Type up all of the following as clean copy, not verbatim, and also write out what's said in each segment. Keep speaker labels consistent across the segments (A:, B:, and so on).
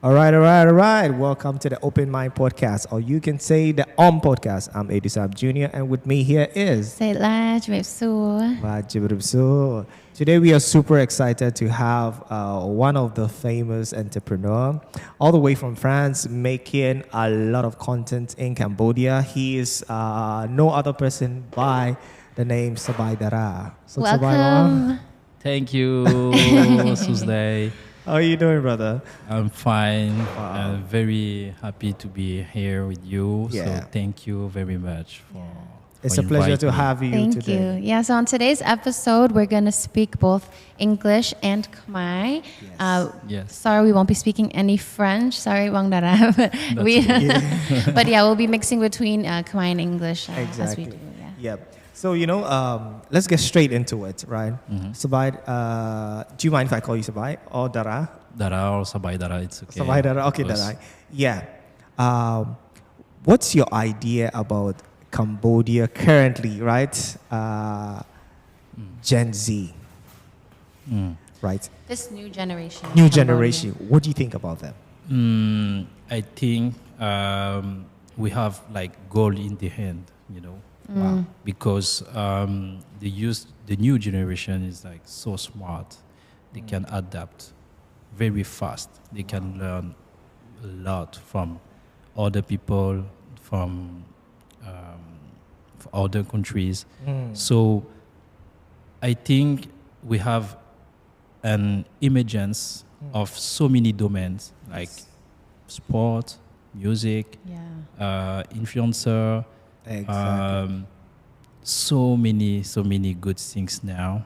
A: All right. Welcome to the Open Mind Podcast, or you can say the Podcast. I'm Sam Jnr. and with me here is
B: Sela, Juveris.
A: Today we are super excited to have one of the famous entrepreneur, all the way from France, making a lot of content in Cambodia. He is no other person by the name Sabay Dara. So,
B: Welcome.
C: Thank you, Tuesday.
A: How are you doing, brother?
C: I'm fine. I'm very happy to be here with you.
A: Yeah.
C: So thank you very much for
A: It's a pleasure to have you
B: Thank
A: today.
B: you. Yeah, so on today's episode, we're going to speak both English and Khmer.
C: Yes.
B: Sorry, we won't be speaking any French. Sorry, Wang Dara. But but yeah, we'll be mixing between Khmer and English as we do.
A: Yeah. So, let's get straight into it, right?
C: Mm-hmm.
A: Sabay, do you mind if I call you Sabay or Dara?
C: Dara or Sabay Dara, it's okay.
A: Sabay Dara, okay, Dara. Yeah. What's your idea about Cambodia currently, right? Gen Z, right?
B: This new generation.
A: New generation. What do you think about them?
C: I think we have like gold in the hand,
A: Wow.
C: because the new generation is like so smart. They can adapt very fast. They can learn a lot from other people, from other countries. So I think we have an emergence of so many domains like sport, music, influencer.
A: Exactly.
C: So many good things now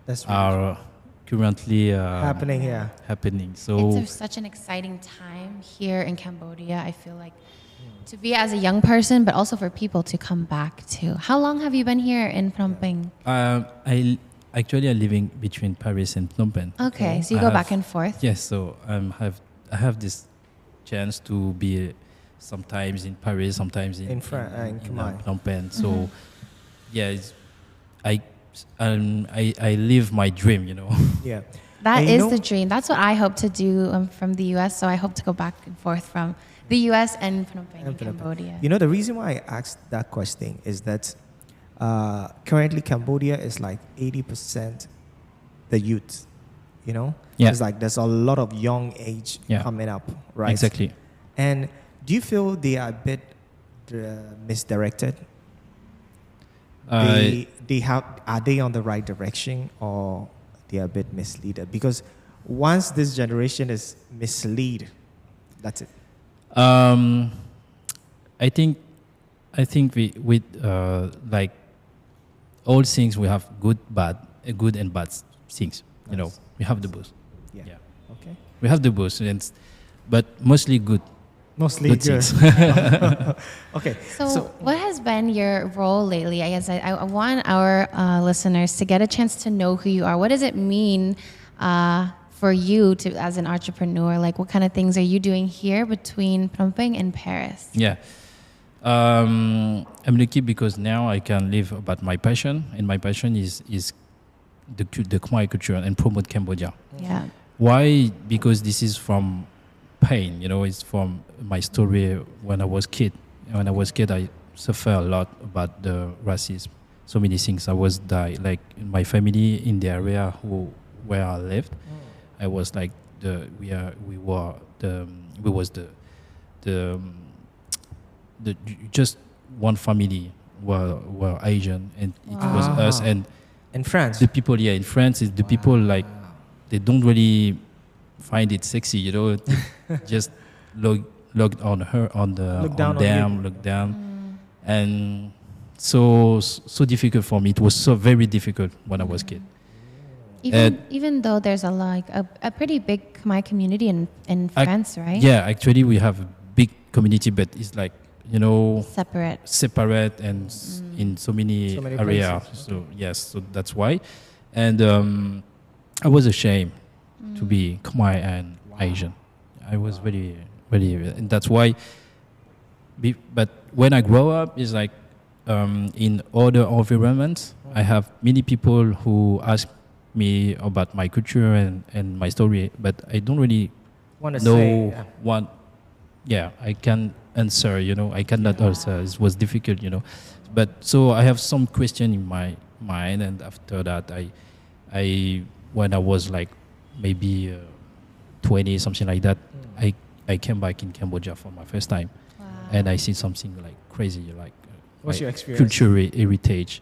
A: That's really
C: are currently
A: happening here.
C: happening. So
B: It's such an exciting time here in Cambodia. I feel like to be as a young person, but also for people to come back to. How long have you been here in Phnom Penh?
C: I actually am living between Paris and Phnom Penh.
B: Okay, so you
C: I
B: go
C: have-
B: back and forth.
C: Yes, so I have this chance to be sometimes in Paris, sometimes in
A: Khmer.
C: Phnom Penh. So I live my dream,
A: Yeah.
B: That
A: And you
B: is
A: know-
B: the dream. That's what I hope to do from the U.S. So I hope to go back and forth from the U.S. and Phnom Penh,
A: And Phnom Penh.
B: Cambodia.
A: You know, the reason why I asked that question is that currently Cambodia is like 80% the youth,
C: Yeah.
A: It's like there's a lot of young age coming up, right?
C: Exactly.
A: And do you feel they are a bit misdirected? Are they on the right direction, or they are a bit misleaded? Because once this generation is misled, that's it.
C: I think we with like all things we have good and bad things.
A: Nice.
C: We have the both.
A: Yeah. Okay.
C: We have the both, but mostly good.
A: Mostly
C: Good
A: good.
C: things.
A: Okay.
B: So, what has been your role lately? I guess I want our listeners to get a chance to know who you are. What does it mean for you to, as an entrepreneur? Like, what kind of things are you doing here between Phnom Penh and Paris?
C: Yeah. I'm lucky because now I can live about my passion, and my passion is the Khmer culture and promote Cambodia.
B: Yeah.
C: Why? Because this is from pain, it's from my story when I was kid. When I was kid, I suffered a lot about the racism. So many things. I was like in my family in the area where I lived. I was like we was the just one family were Asian, and it was us and
A: In France.
C: the people in France is the people like they don't really find it sexy, just look on her on the
A: Look down
C: on them,
A: on you.
C: look down, and so difficult for me. It was so very difficult when I was kid.
B: Even though there's a pretty big Khmer community in France, right?
C: Yeah, actually we have a big community, but it's like separate and in so many areas.
A: places.
C: So yes, so that's why, and I was ashamed to be Khmer and Asian. I was very, and that's why. But when I grow up, it's like in other environments, I have many people who ask me about my culture and my story, but I don't really
A: Want to
C: no
A: say,
C: one. Yeah, I can answer. I cannot answer. It was difficult. But so I have some question in my mind, and after that, I when I was like maybe 20, something like that, I came back in Cambodia for my first time, and I see something like crazy, like
A: What's
C: like
A: your experience?
C: cultural heritage.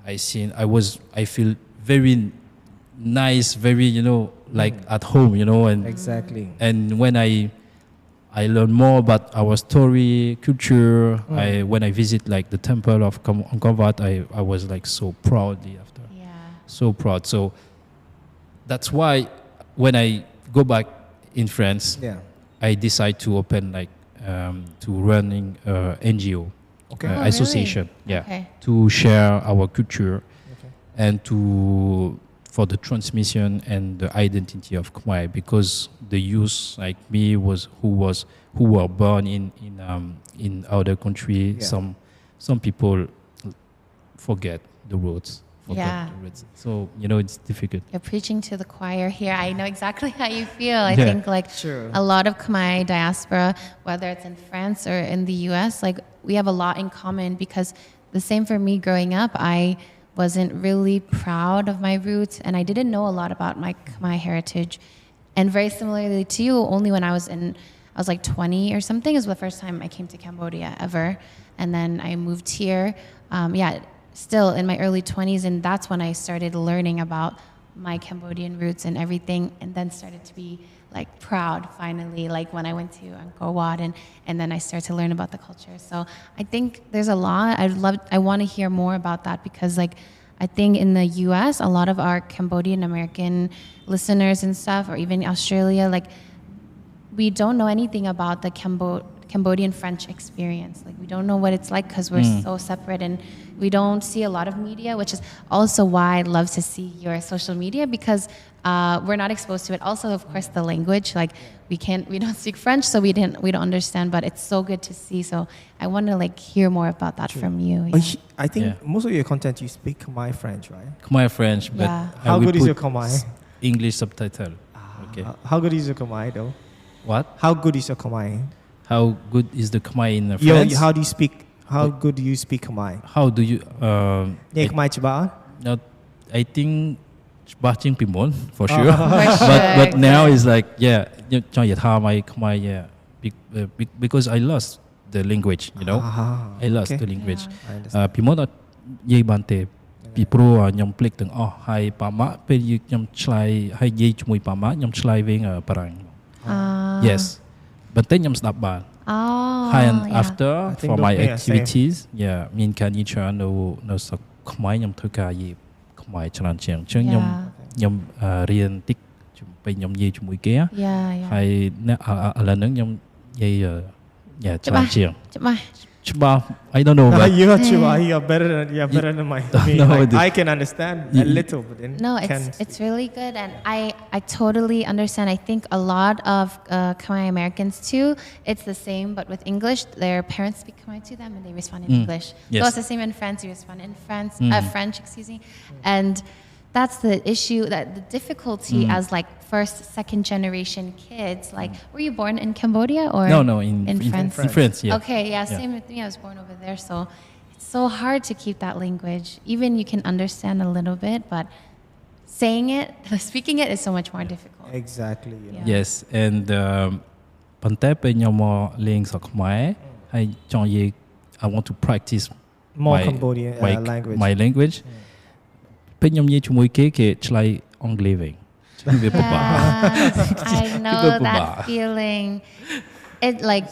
C: I feel very nice, very like at home, and
A: Exactly.
C: and when I learn more about our story, culture. When I visit like the temple of Angkor Wat, I was like so proud after, so proud. So that's why when I go back in France, I decide to open like to running NGO,
A: Okay.
C: association,
B: Really? Okay.
C: to share our culture and for the transmission and the identity of Khmer, because the youth like me who were born in other country, some people forget the roots. So it's difficult.
B: You're preaching to the choir here. I know exactly how you feel. I
C: Yeah.
B: think like
A: Sure.
B: a lot of Khmer diaspora, whether it's in France or in the US, like we have a lot in common, because the same for me growing up, I wasn't really proud of my roots and I didn't know a lot about my Khmer heritage. And very similarly to you, only when I was like 20 or something is the first time I came to Cambodia ever. And then I moved here. Still in my early 20s, and that's when I started learning about my Cambodian roots and everything, and then started to be like proud finally, like when I went to Angkor Wat, and then I started to learn about the culture. So I think there's a lot. I want to hear more about that, because like I think in the US, a lot of our Cambodian American listeners and stuff, or even Australia, like we don't know anything about the Cambodian French experience. Like we don't know what it's like, because we're so separate and we don't see a lot of media, which is also why I'd love to see your social media, because we're not exposed to it. Also, of course, the language, like we don't speak French, so we don't understand, but it's so good to see. So I want to like hear more about that from you. Yeah.
A: I think most of your content you speak Khmer French, right?
C: Khmer French, but
B: Yeah.
C: I
A: How
C: will
A: good is
C: put
A: your Khmer?
C: English subtitle. Okay.
A: How good is your Khmer though?
C: What?
A: How good is your Khmer?
C: How good is the Khmer in France?
A: How do you speak? How good do you speak Khmer?
C: How do you?
A: Yeah, Khmer Chaba.
C: Not, I thinkច្បាស់ជាងពីមុន for sure.
B: sure.
C: but now it's likeចង់និយាយថាម៉ៃខ្មែរ because I lost the language, I lost the language.
A: I understand.
C: ពីមុនអត់និយាយបានទេពីព្រោះខ្ញុំភ្លេចទាំងអស់ហើយប៉ាម៉ាក់ពេលខ្ញុំឆ្លើយហើយនិយាយជាមួយប៉ាម៉ាក់ខ្ញុំឆ្លើយវិញបារាំង yes បន្តិចខ្ញុំស្ដាប់បាន and after for my activities មានការនិយាយនៅស្រុកខ្មែរខ្ញុំធ្វើការនិយាយខ្មែរច្រើនជាងអញ្ចឹងខ្ញុំរៀនតិចពេលខ្ញុំនិយាយជាមួយគេហើយឥឡូវហ្នឹងខ្ញុំនិយាយច្រើនជាងច្បាស់ I don't know but
A: you're better than me. I can understand a little, but
B: it's really good, and I totally understand. I think a lot of Khmer Americans too, it's the same, but with English, their parents speak Khmer to them and they respond in English.
C: Yes.
B: So it's the same in France, you respond in French, excuse me. And that's the issue, that the difficulty as like first, second generation kids. Like, were you born in Cambodia or
C: no in France? In France, yeah.
B: Okay, same with me. I was born over there, so it's so hard to keep that language. Even you can understand a little bit, but saying it, speaking it is so much more difficult.
A: Exactly.
C: Yes, and ប៉ុន្តែពេលខ្ញុំមកលេងស្រុកខ្មែរហើយចង់និយាយ I want to practice
A: more Cambodian language.
C: My language. ពេលខ្ញុំនិយាយជាមួយគេឆ្លើយអង់គ្លេសវិញ វាពិបាក
B: I know that feeling. It like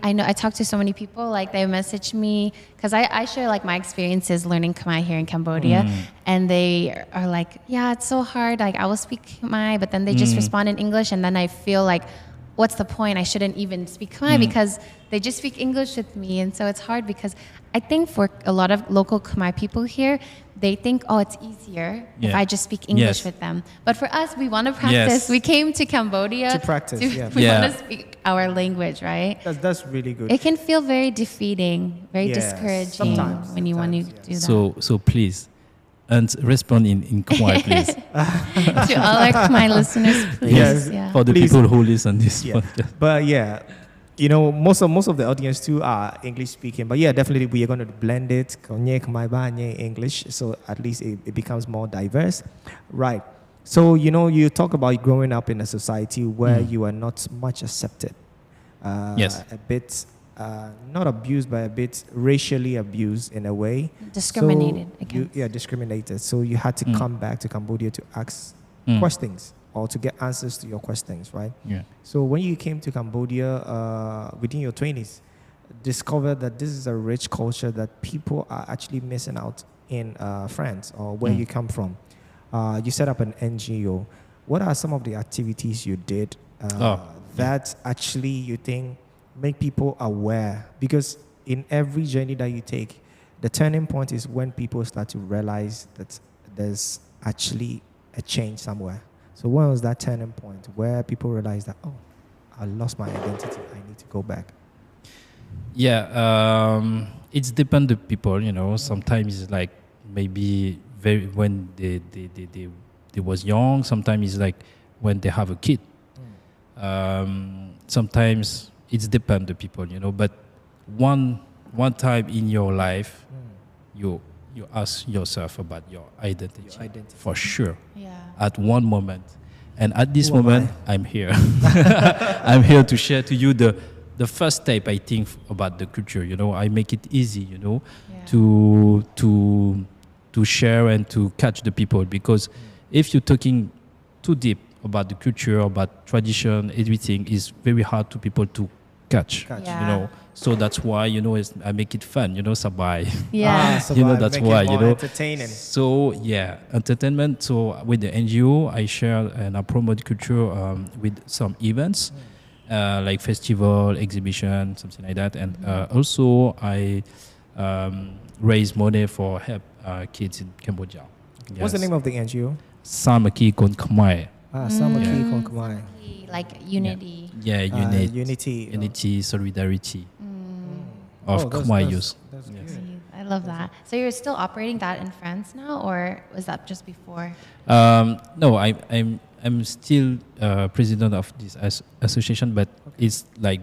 B: I know I talk to so many people, like they message me because I share like my experiences learning Khmer here in Cambodia, and they are like, yeah, it's so hard, like I will speak Khmer, but then they just respond in English, and then I feel like, what's the point? I shouldn't even speak Khmer because they just speak English with me, and so it's hard because I think for a lot of local Khmer people here, they think, oh, it's easier if I just speak English with them. But for us, we want to practice. We came to Cambodia
A: to practice.
B: We want to speak our language, right?
A: That's really good.
B: It can feel very defeating, very discouraging when you want to do that.
C: So please, and respond in Khmer, please.
B: To all my listeners, please.
A: Yes.
B: Yeah.
C: For the
A: Please.
C: people who listen this
A: Yeah.
C: podcast.
A: But yeah, you know, most of the audience too are English speaking. But yeah, definitely we are going to blend it, English, so at least it becomes more diverse, right? So you know, you talk about growing up in a society where you are not much accepted,
C: Yes.
A: a bit not abused, but a bit racially abused in a way.
B: Discriminated
A: So
B: against.
A: discriminated. So you had to come back to Cambodia to ask questions or to get answers to your questions, right?
C: Yeah.
A: So when you came to Cambodia within your 20s, discovered that this is a rich culture that people are actually missing out in France or where you come from. You set up an NGO. What are some of the activities you did that actually you think make people aware? Because in every journey that you take, the turning point is when people start to realize that there's actually a change somewhere. So when was that turning point where people realized that, oh, I lost my identity, I need to go back?
C: Yeah, it's depend the people, you know. Sometimes it's like maybe very when they was young. Sometimes it's like when they have a kid. Sometimes it's depend the people, you know. But one time in your life, you ask yourself about your identity, for sure.
B: Yeah.
C: At one moment, and at this moment, I'm here. I'm here to share to you the first step, I think, about the culture. You know, I make it easy, you know, to share and to catch the people, because if you're talking too deep about the culture, about tradition, everything is very hard to people to catch.
B: Yeah.
C: You know, so that's why, you know, I make it fun. You know, Sabay.
B: Yeah.
A: So
C: You know, that's
A: make it
C: why,
A: more
C: you know.
A: entertaining.
C: So yeah, entertainment. So with the NGO, I share and I promote culture with some events, like festival, exhibition, something like that. And also I raise money for help kids in Cambodia.
A: What's the name of the NGO?
C: Sam Jnr Khmer.
A: Samaki Konkamai.
B: Like unity.
C: Yeah,
A: Unity.
C: unity, solidarity of Khmer youth.
A: That's
C: Yes.
A: good.
B: I love that. So you're still operating that in France now, or was that just before?
C: No, I'm still president of this association, but it's like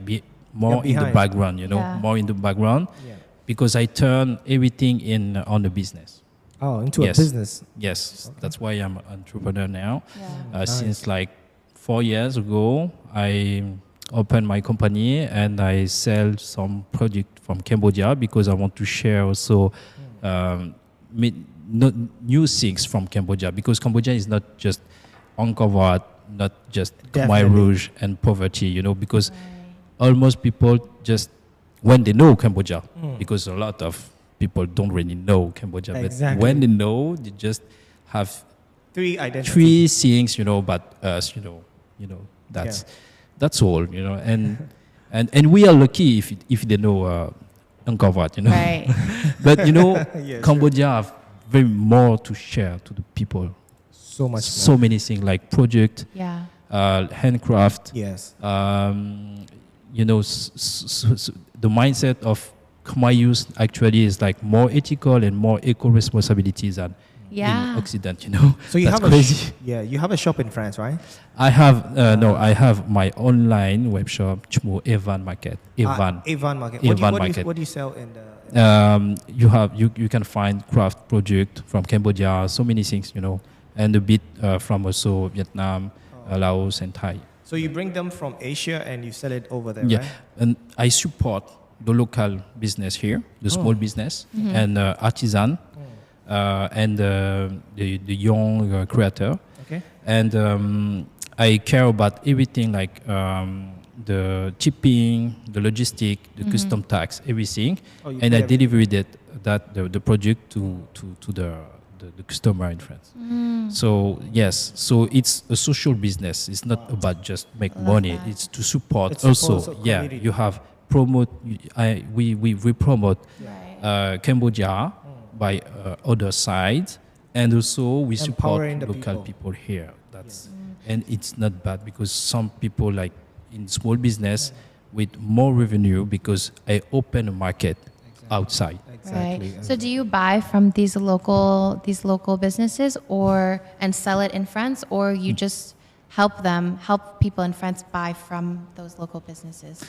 C: more in the
A: behind.
C: background, you know,
B: Yeah.
C: more in the background,
A: Yeah.
C: because I turn everything in on the business.
A: Oh, into
C: Yes.
A: a business.
C: Yes, that's why I'm an entrepreneur now.
B: Yeah.
C: Since like 4 years ago, I opened my company and I sell some product from Cambodia, because I want to share also new things from Cambodia, because Cambodia is not just Angkor Wat, not just Khmer
A: Definitely.
C: Rouge and poverty, you know, because almost people just, when they know Cambodia, because a lot of people don't really know Cambodia,
A: Exactly.
C: but when they know, they just have
A: Three identities.
C: three things, you know, but us, you know, that's all, you know, and we are lucky if they know Angkor Wat, you know.
B: Right.
C: But you know,
A: Yes,
C: Cambodia have very more to share to the people.
A: So much
C: So
A: more.
C: many things like project,
B: Yeah.
C: handcraft,
A: Yes.
C: you know, the mindset of Khmer youth actually is like more ethical and more eco-responsibilities than
B: Yeah.
C: in Occident, you know.
A: So you
C: That's
A: have
C: crazy.
A: you have a shop in France, right?
C: I have I have my online web shop, Chmo Evan Market. Evan.
A: Evan Market.
C: Evan Market.
A: What do you sell in the?
C: You can find craft project from Cambodia, so many things, you know, and a bit from also Vietnam, Laos, and Thai.
A: So you bring them from Asia and you sell it over there,
C: Yeah,
A: right?
C: and I support the local business here, the small business and artisan, and the young creator.
A: Okay.
C: And I care about everything like the shipping, the logistic, the custom tax, everything,
A: Oh, you
C: and
A: pay
C: I
A: everything.
C: deliver the project to the customer in France. So yes, so it's a social business. It's not about just make money.
B: that.
C: It's to support
A: It's
C: also.
A: support
C: Yeah,
A: community.
C: you have promote. We promote
B: Right.
C: Cambodia by other side, and also we support
A: Empowering the
C: local
A: people.
C: people here. That's and it's not bad, because some people like in small business with more revenue, because I open a market outside.
A: Exactly.
B: Right. So do you buy from these local businesses and sell it in France, or you just help people in France buy from those local businesses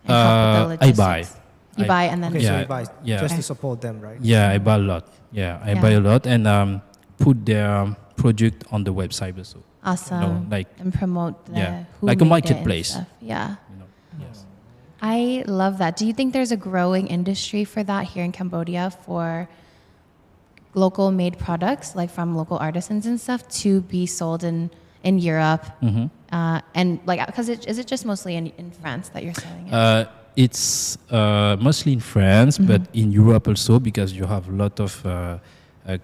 B: and help with the
C: I
B: logistics?
C: buy.
B: You buy and then
A: Okay, so
C: Yeah,
A: you buy
C: yeah.
A: just
B: Okay.
A: to support them, right?
C: Yeah, I buy a lot. Yeah, I buy a lot and put their product on the website also.
B: awesome,
C: like
B: and promote who
C: like a
B: made it and
C: marketplace.
B: stuff. Yeah.
C: You know, yes.
B: I love that. Do you think there's a growing industry for that here in Cambodia for local made products, like from local artisans and stuff, to be sold in Europe?
C: Mm-hmm.
B: And like, because is it just mostly in France that you're selling it?
C: It's mostly in France, but in Europe also, because you have a lot of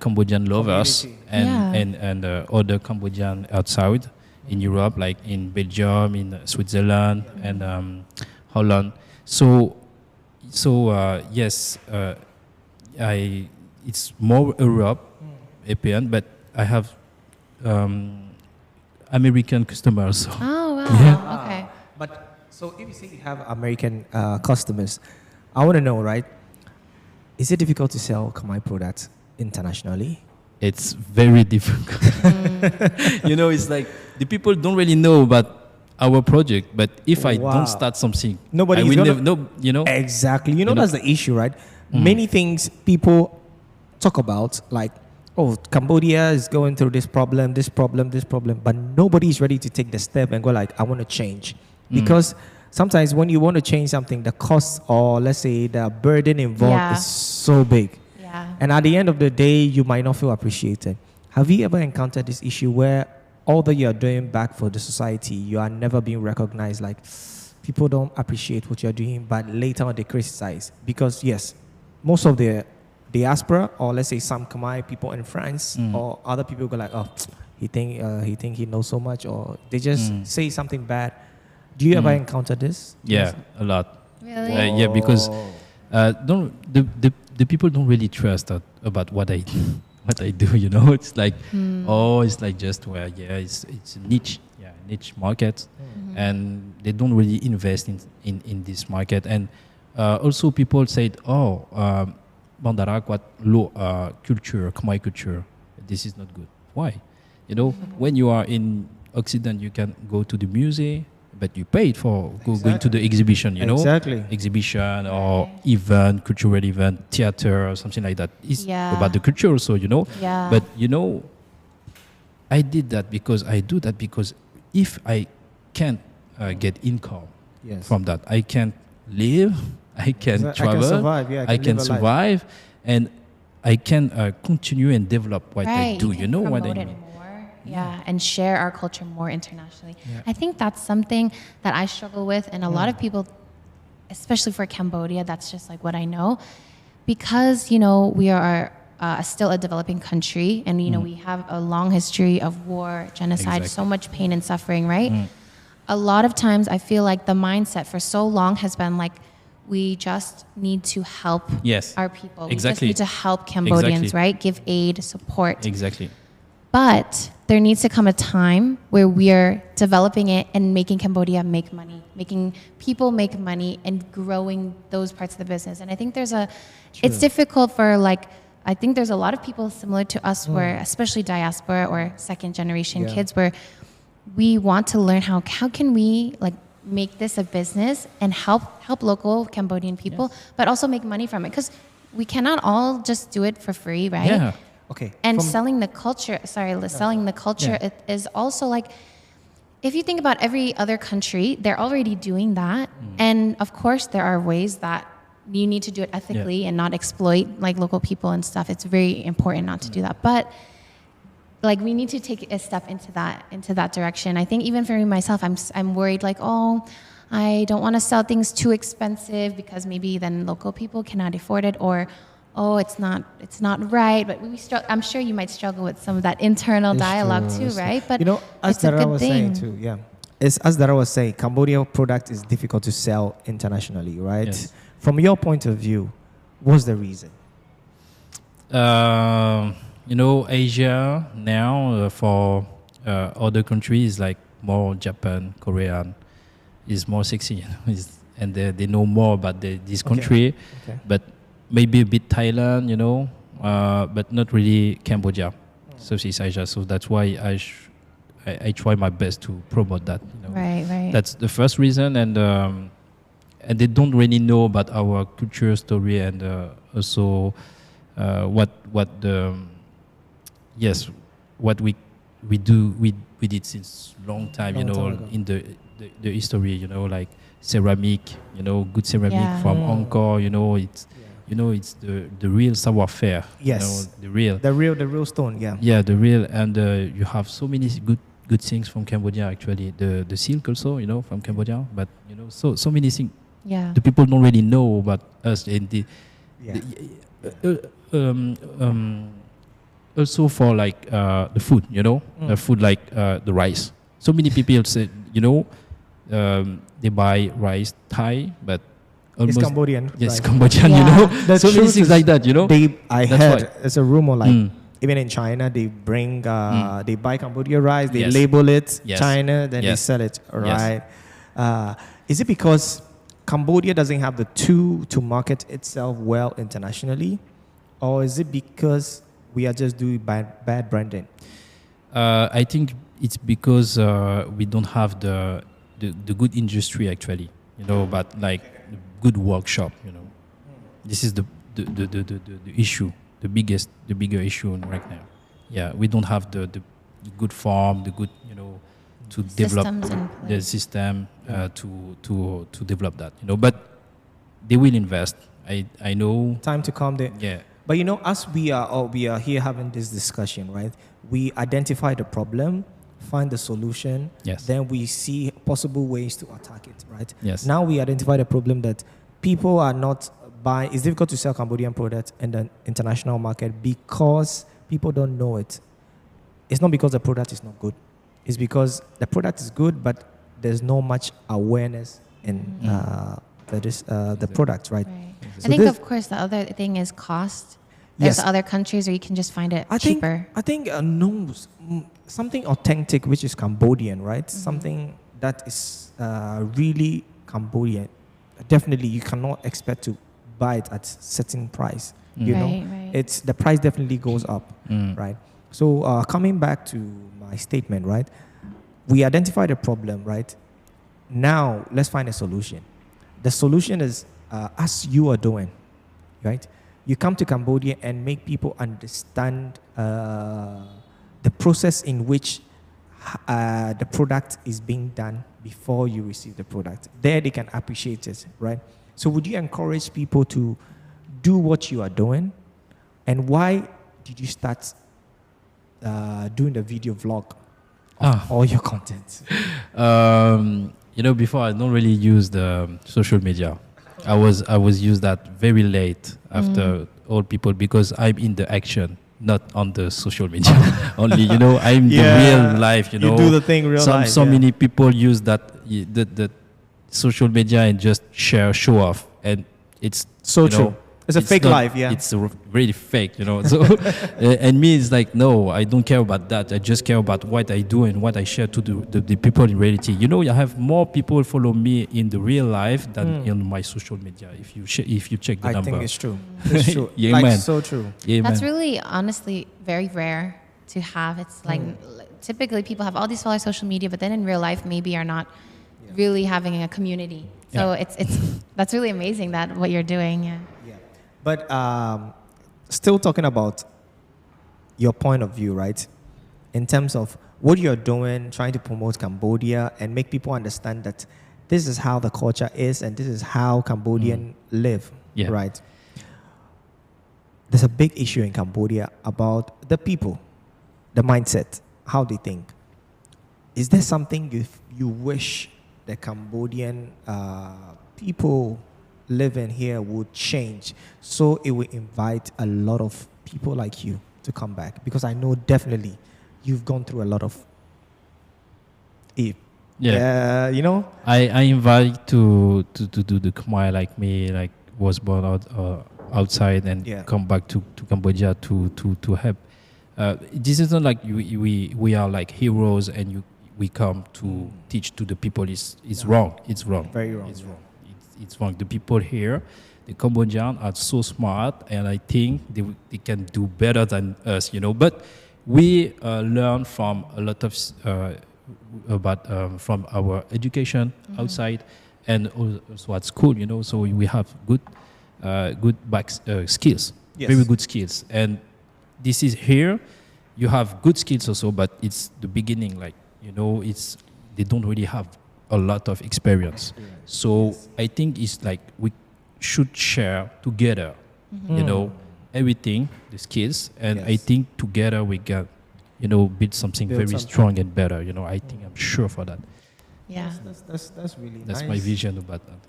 C: Cambodian lovers
A: Community.
C: and other Cambodian outside in Europe, like in Belgium, in Switzerland, and Holland. So yes, it's more European, but I have American customers. So.
B: Oh wow.
C: Yeah.
B: Okay.
A: But so if you say you have American customers, I want to know, right? Is it difficult to sell Khmer products internationally?
C: It's very difficult. You know, it's like the people don't really know about our project, but if I
A: Wow.
C: don't start something,
A: Nobody's
C: I will
A: gonna-
C: never know, you know.
A: Exactly. You know,
C: You know?
A: that's the issue, right? Many things people talk about, like, oh, Cambodia is going through this problem, but nobody is ready to take the step and go like, I want to change. Because sometimes when you want to change something, the cost or let's say the burden involved
B: Yeah.
A: is so big.
B: Yeah.
A: And at the end of the day, you might not feel appreciated. Have you ever encountered this issue where although you're doing back for the society, you are never being recognized, like people don't appreciate what you're doing, but later on they criticize? Because yes, most of the diaspora, or let's say some Khmer people in France or other people go like, oh, he think he knows so much, or they just say something bad. Do you ever encounter this?
C: Yeah, a lot.
B: Really?
C: Yeah, because the people don't really trust about what I do. You know, it's like it's like just it's a niche market, and they don't really invest in this market. And also people said, Bandara quite low culture, Khmer culture. This is not good. Why? You know, when you are in Occident, you can go to the museum, but you paid for going to the exhibition, you know?
A: Exactly.
C: Exhibition or event, cultural event, theater or something like that. It's
B: Yeah.
C: about the culture also, you know?
B: Yeah.
C: But, you know, I do that because if I can't get income
A: Yes.
C: from that, I can't live, I can
A: I can
C: travel,
A: survive, yeah, I
C: I
A: can
C: can
A: live a life.
C: survive, and I can continue and develop what I
B: Right,
C: do.
B: can
C: You know what I
B: promote it
C: mean?
B: more, yeah, and share our culture more internationally. I think that's something that I struggle with, and a lot of people, especially for Cambodia, that's just like what I know, because you know we are still a developing country, and you know we have a long history of war, genocide, so
C: Exactly.
B: much pain and suffering, right? A lot of times, I feel like the mindset for so long has been like, we just need to help
C: Yes.
B: our people.
C: Exactly.
B: We just need to help Cambodians,
C: Exactly.
B: right? Give aid, support.
C: Exactly.
B: But there needs to come a time where we're developing it and making Cambodia make money, making people make money and growing those parts of the business. And I think it's difficult for I think there's a lot of people similar to us where, especially diaspora or second generation
A: Yeah.
B: kids, where we want to learn how can we make this a business and help local Cambodian people, but also make money from it. Because we cannot all just do it for free, right?
C: Yeah.
A: Okay.
B: And
A: From-
B: selling the culture, selling the culture
C: Yeah.
B: it is also like, if you think about every other country, they're already doing that. And of course, there are ways that you need to do it ethically and not exploit local people and stuff. It's very important not to do that. But we need to take a step into that direction. I think even for me myself, I'm worried I don't want to sell things too expensive because maybe then local people cannot afford it, or it's not right. But I'm sure you might struggle with some of that internal
A: It's
B: dialogue
A: true,
B: too,
A: it's true.
B: right? But
A: you know, as
B: it's a
A: Dara
B: good
A: was
B: thing.
A: saying too, yeah. It's as Dara was saying, Cambodia product is difficult to sell internationally, right?
C: Yes.
A: From your point of view, what's the reason?
C: You know, Asia now for other countries like more Japan, Korean is more sexy, you know, and they know more about this country.
A: Okay.
C: But maybe a bit Thailand, but not really Cambodia, Southeast Asia. So that's why I try my best to promote that.
B: Right.
C: That's the first reason, and they don't really know about our culture story, and also what we did since long time, in the history, like ceramic, good ceramic from Angkor, it's the real savoir-faire.
A: Yes.
C: The real
A: stone. Yeah.
C: Yeah, the real, and you have so many good things from Cambodia actually. The silk also, from Cambodia, but so many things.
B: Yeah.
C: The people don't really know about us, and also for like the food, food like the rice. So many people say, they buy rice Thai, but almost
A: It's Cambodian.
C: Yes,
A: right.
C: Cambodian.
A: The
C: So many
A: truth
C: things
A: is
C: like that.
A: I
C: That's
A: heard
C: why.
A: it's a rumor like even in China they bring they buy Cambodia rice, they
C: Yes.
A: label it
C: Yes.
A: China, then they
C: Yes.
A: sell it, right? Is it because Cambodia doesn't have the tool to market itself well internationally, or is it because we are just doing bad branding?
C: I think it's because we don't have the good industry actually, but like the good workshop, This is the issue, the bigger issue right now. Yeah, we don't have the good farm, the good, to develop
B: Systems in
C: the
B: place.
C: system to develop that, But they will invest. I know.
A: Time to come there.
C: Yeah.
A: But as we are here having this discussion, right? We identify the problem, find the solution,
C: Yes.
A: then we see possible ways to attack it, right?
C: Yes.
A: Now we identify the problem that people are not buying. It's difficult to sell Cambodian products in the international market because people don't know it. It's not because the product is not good. It's because the product is good, but there's no much awareness in the product, right?
B: Right.
A: So
B: I think,
A: this-
B: of course, the other thing is cost. There's
A: Yes.
B: other countries where you can just find it
A: I
B: cheaper.
A: think something authentic, which is Cambodian, right? Something that is really Cambodian. Definitely, you cannot expect to buy it at certain price. You know,
B: Right.
A: it's the price definitely goes up,
C: Mm.
A: right? So coming back to my statement, right? We identify the problem, right? Now let's find a solution. The solution is as you are doing, right? You come to Cambodia and make people understand the process in which the product is being done before you receive the product. There they can appreciate it, right? So would you encourage people to do what you are doing? And why did you start doing the video vlog of all your content?
C: Before I don't really use the social media. I was used that very late after all people because I'm in the action, not on the social media only. I'm the real life. You
A: do the thing real life.
C: So many people use that the social media and just show off, and it's
A: So true. It's a fake life, yeah.
C: It's really fake, So, and me, it's like, no, I don't care about that. I just care about what I do and what I share to the people in reality. I have more people follow me in the real life than in my social media. If you check the number,
A: I think it's true. It's true.
C: Yeah,
A: like,
C: man.
A: so true.
C: Yeah,
B: That's
C: man.
B: really, honestly, very rare to have. It's like typically people have all these followers on social media, but then in real life maybe are not really having a community. So it's that's really amazing that what you're doing. Yeah.
A: But still talking about your point of view, right? In terms of what you're doing, trying to promote Cambodia and make people understand that this is how the culture is and this is how Cambodians live, right? There's a big issue in Cambodia about the people, the mindset, how they think. Is there something you wish the Cambodian people living here would change so it will invite a lot of people like you to come back? Because I know definitely you've gone through a lot of I
C: invite to do the Khmer like me, like was born outside and come back to Cambodia to help. This is not like we are like heroes and we come to teach to the people. It's wrong. It's wrong.
A: Very wrong.
C: It's wrong. It's wrong. The people here, the Cambodians are so smart, and I think they can do better than us, you know. But we learn from a lot of from our education outside, and also at school, you know. So we have good skills, very good skills, and this is here. You have good skills also, but it's the beginning, like, you know, they don't really have a lot of experience. So I think it's like we should share together, you know, everything, the skills, and I think together we can, you know, build something very strong and better. You know, I think I'm sure for that.
B: Yeah,
A: that's really
C: That's
A: nice.
C: my vision about that.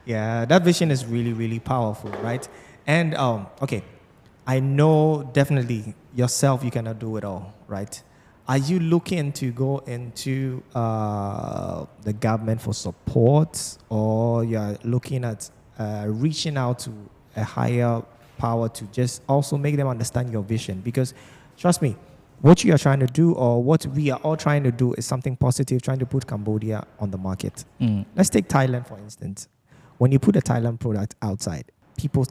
A: Yeah, that vision is really, really powerful, right? And okay, I know definitely yourself you cannot do it all, right? Are you looking to go into the government for support, or you're looking at reaching out to a higher power to just also make them understand your vision? Because trust me, what you are trying to do, or what we are all trying to do, is something positive, trying to put Cambodia on the market. Let's take Thailand, for instance. When you put a Thailand product outside, people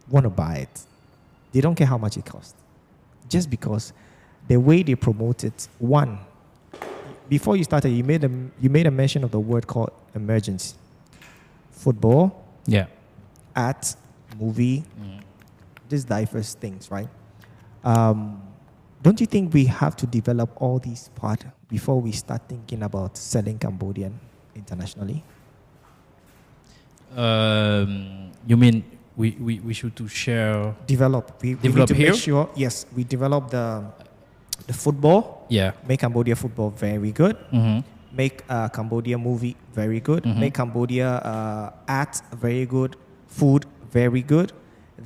A: want to buy it. They don't care how much it costs. Just because the way they promote it, one, before you started, you made a mention of the word called emergency. Football, art, movie, these diverse things, right? Don't you think we have to develop all these parts before we start thinking about selling Cambodian internationally?
C: You mean we should to share?
A: Develop. We need to make sure, yes, we develop the football.
C: Yeah.
A: Make Cambodia football very good. Make Cambodia movie very good. Make Cambodia art very good. Food very good.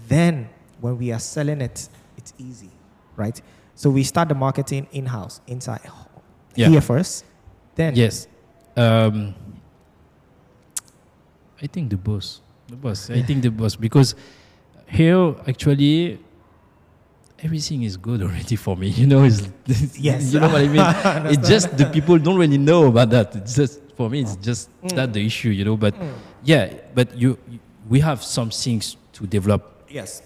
A: Then when we are selling it, it's easy, right? So we start the marketing in-house, inside, here first. Then
C: I think the boss. I think the boss, because here actually everything is good already for me. You know,
A: yes.
C: You know what I mean? It's just the people don't really know about that. It's just, for me, it's just not the issue, you know. But but we have some things to develop.
A: Yes.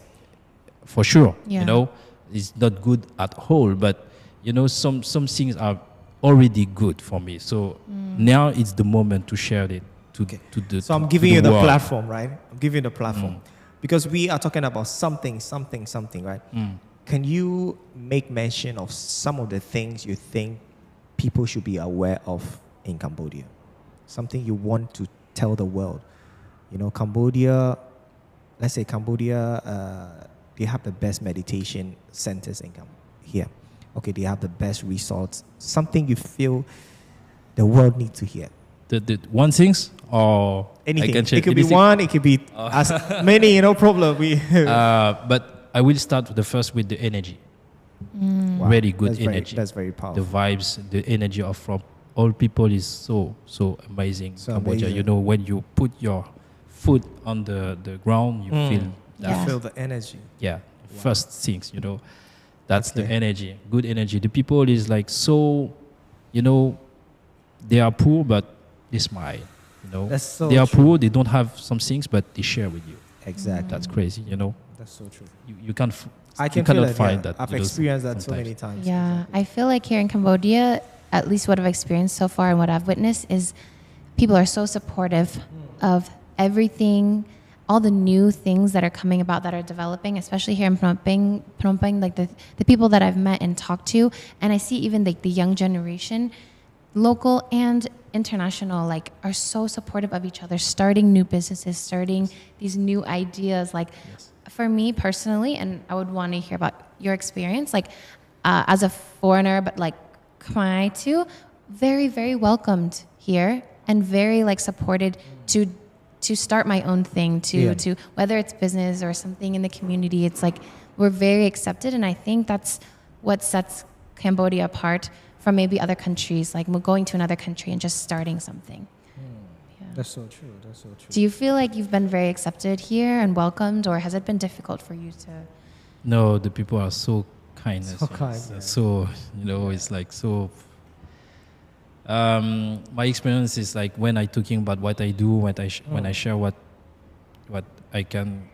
C: For sure.
B: Yeah.
C: You know, it's not good at all, but you know, some things are already good for me. So now it's the moment to share it. So
A: I'm giving you the platform, right? I'm giving you the platform. Because we are talking about something, right? Can you make mention of some of the things you think people should be aware of in Cambodia? Something you want to tell the world. You know, Cambodia, let's say Cambodia, they have the best meditation centers here. Okay, they have the best resorts. Something you feel the world needs to hear.
C: The one things, or
A: anything. It could be one, it could be as many, no problem.
C: But I will start first with the energy. Wow. Very good energy.
A: That's very powerful.
C: The vibes, the energy from all people is so amazing. So Cambodia, amazing. You know, when you put your foot on the ground, you feel that.
A: You feel the energy.
C: Yeah. Wow. First things, you know, that's the energy. Good energy. The people is like so, you know, they are poor, but they smile. You know,
A: that's so
C: they are
A: true.
C: poor. They don't have some things, but they share with you.
A: Exactly.
C: That's crazy. You know.
A: That's so true.
C: You can't.
A: I can
C: cannot
A: feel
C: find that.
A: I've experienced that so many times.
B: Yeah,
A: exactly.
B: I feel like here in Cambodia, at least what I've experienced so far and what I've witnessed is people are so supportive of everything, all the new things that are coming about, that are developing, especially here in Phnom Penh, like the people that I've met and talked to, and I see even like the young generation, local and international, like are so supportive of each other, starting new businesses, starting these new ideas. Like for me personally, and I would want to hear about your experience, like as a foreigner, but like Khmer too, very, very welcomed here and very like supported to start my own thing, to whether it's business or something in the community. It's like we're very accepted, and I think that's what sets Cambodia apart from maybe other countries, like going to another country and just starting something. Yeah.
A: That's so true. That's so true.
B: Do you feel like you've been very accepted here and welcomed, or has it been difficult for you to?
C: No, the people are so kind.
A: So kind.
C: So, you know, it's like so. My experience is like when I talking about what I do, when I share what I can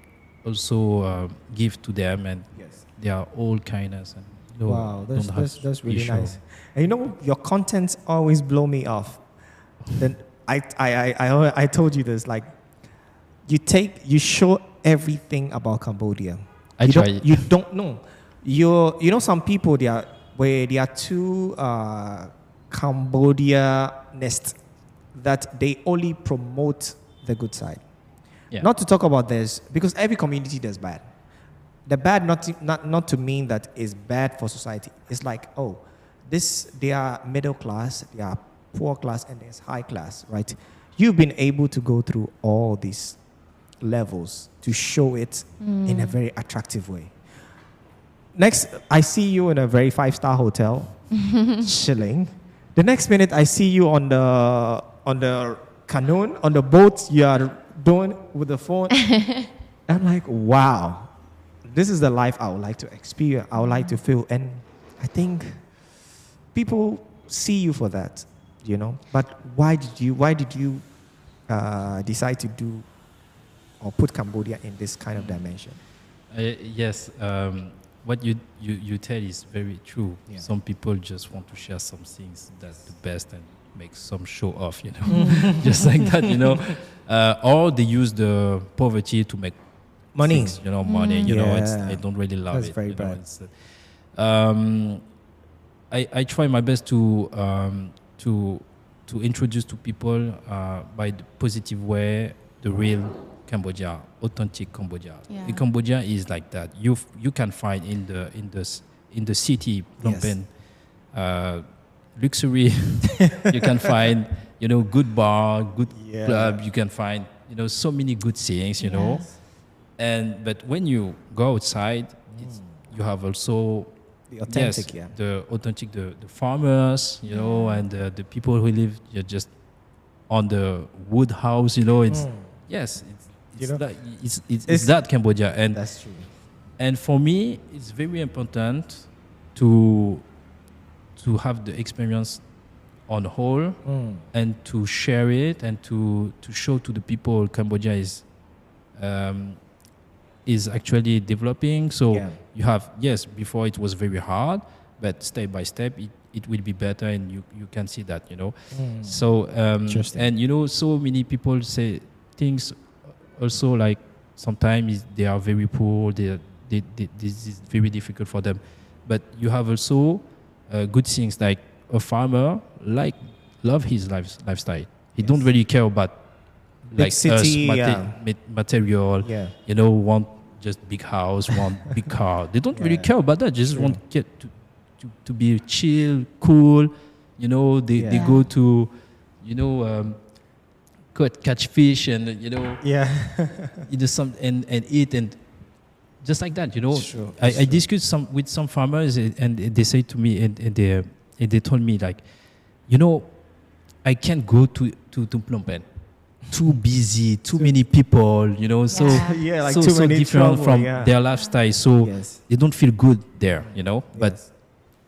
C: also give to them, and
A: Yes.
C: they are all kindness. And
A: Wow,
C: don't have
A: that's really
C: issue.
A: nice. And you know, your contents always blow me off. Then I told you this, like, you show everything about Cambodia.
C: I
A: you
C: try
A: don't,
C: it.
A: You don't know. You know, some people, they are too Cambodia-nist, that they only promote the good side.
C: Yeah.
A: Not to talk about this, because every community does bad. The bad not to mean that is bad for society. It's like, oh, they are middle class, they are poor class, and there's high class, right? You've been able to go through all these levels to show it in a very attractive way. Next, I see you in a very 5-star hotel, chilling. The next minute, I see you on the canoe, on the boat you are doing with the phone. I'm like, wow, this is the life I would like to experience, I would like to feel. And I think people see you for that, you know. But why did you decide to do or put Cambodia in this kind of dimension?
C: Yes, what you tell is very true.
A: Yeah.
C: Some people just want to share some things that's the best and make some show off, you know, just like that, you know. Or they use the poverty to make
A: Money.
C: things, you know, money. You know,
A: Yeah.
C: I don't really love
A: That's
C: it.
A: very
C: you know,
A: bad.
C: it's, I try my best to introduce to people by the positive way the real Cambodia, authentic Cambodia.
B: Yeah.
C: In Cambodia is like that. You can find in the city Phnom Penh, luxury. You can find, you know, good bar, good
A: Yeah.
C: club. You can find, you know, so many good things, you know.
B: Yes.
C: But when you go outside, you have also
A: The authentic,
C: the authentic, the farmers, you know, and the people who live just on the wood house, you know. It's it's
A: You know,
C: that it's that Cambodia, and
A: That's true.
C: and for me, it's very important to have the experience on whole and to share it and to show to the people Cambodia is actually developing. So
A: Yeah.
C: you have, yes, before it was very hard, but step by step it will be better, and you can see that, you know. So
A: Interesting.
C: and you know, so many people say things also, like sometimes they are very poor, this is very difficult for them, but you have also good things, like a farmer love his lifestyle. He don't really care about
A: Big
C: like
A: city,
C: material,
A: Yeah.
C: you know, want just big house, want big car. They don't really
A: Yeah.
C: care about that. Just want get to be chill, cool. You know, they
A: Yeah.
C: go to, you know, catch fish, and you know,
A: Yeah.
C: do some and eat, and just like that. You know,
A: It's true.
C: I discussed with some farmers, and they say to me, and they told me, like, you know, I can't go to Phnom Penh. Too busy, too many people, you know, so
B: Yeah.
A: Yeah, like
C: so
A: too many
C: different
A: trouble,
C: from
A: yeah.
C: their lifestyle, so
A: Yes.
C: they don't feel good there, you know. But
A: Yes.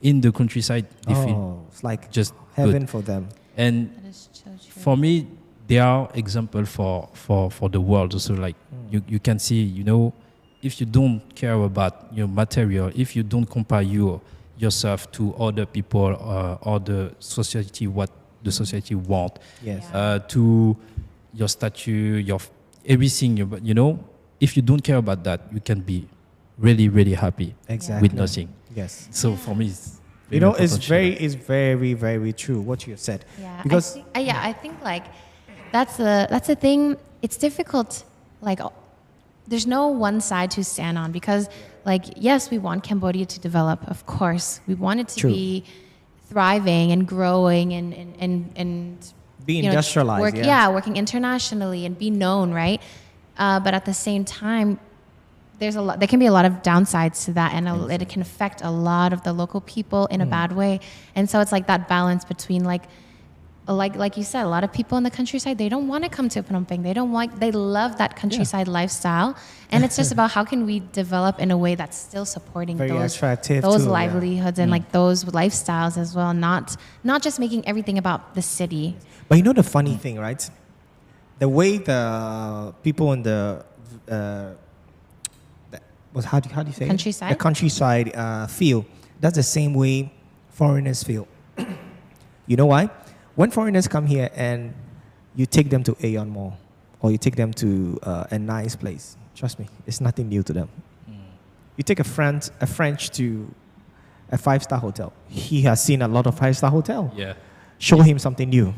C: in the countryside, they feel
A: Oh, it's like
C: just
A: heaven
C: good.
A: for them.
C: And
B: That is so true.
C: for me, they are example for the world. So like you can see, you know, if you don't care about your material, if you don't compare yourself to other people or the society, what the society want,
A: Yes.
C: to your statue, everything, you know, if you don't care about that, you can be really, really happy
A: Exactly.
C: with nothing.
A: Yes.
C: So for me, it's
A: You know, it's
C: important.
A: very, very true what you said.
B: Yeah,
A: Because
B: I think like that's the thing. It's difficult. Like, there's no one side to stand on, because, like, yes, we want Cambodia to develop. Of course, we want it to
A: True.
B: be thriving and growing and
A: be
B: you know,
A: industrialized.
B: working internationally and be known, right? But at the same time, there can be a lot of downsides to that, and it can affect a lot of the local people in a bad way. And so it's like that balance between like you said, a lot of people in the countryside, they don't want to come to Phnom Penh. They love that countryside lifestyle, and it's just about how can we develop in a way that's still supporting
A: Very
B: those
A: attractive
B: those
A: too, yeah.
B: livelihoods and like those lifestyles as well. Not just making everything about the city.
A: But you know the funny thing, right? The way the people in the how do you say it?
B: Countryside?
A: The countryside feel. That's the same way foreigners feel. You know why? When foreigners come here and you take them to Aeon Mall or you take them to a nice place, trust me, it's nothing new to them. You take a French to a 5-star hotel. He has seen a lot of 5-star hotel.
C: Yeah.
A: Show him something new.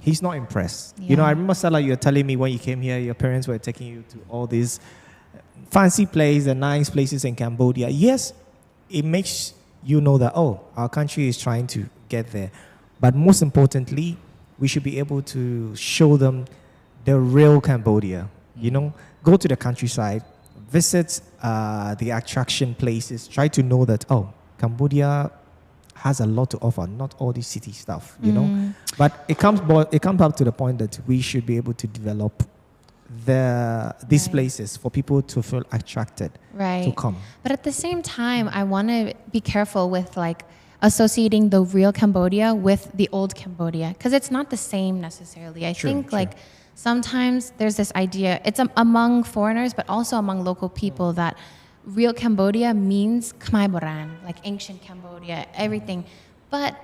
A: He's not impressed. You know,
B: Yeah.
A: I remember, Sela, you were telling me when you came here, your parents were taking you to all these fancy places and nice places in Cambodia. Yes, it makes you know that, oh, our country is trying to get there. But most importantly, we should be able to show them the real Cambodia. You know, go to the countryside, visit the attraction places, try to know that, oh, Cambodia has a lot to offer, not all this city stuff, you know. But it comes back to the point that we should be able to develop these
B: Right.
A: places for people to feel attracted
B: Right.
A: to come.
B: But at the same time, I want to be careful with like associating the real Cambodia with the old Cambodia because it's not the same necessarily. I
A: True,
B: think
A: true.
B: like sometimes there's this idea, it's among foreigners, but also among local people that real Cambodia means Khmer Boran, like ancient Cambodia, everything. But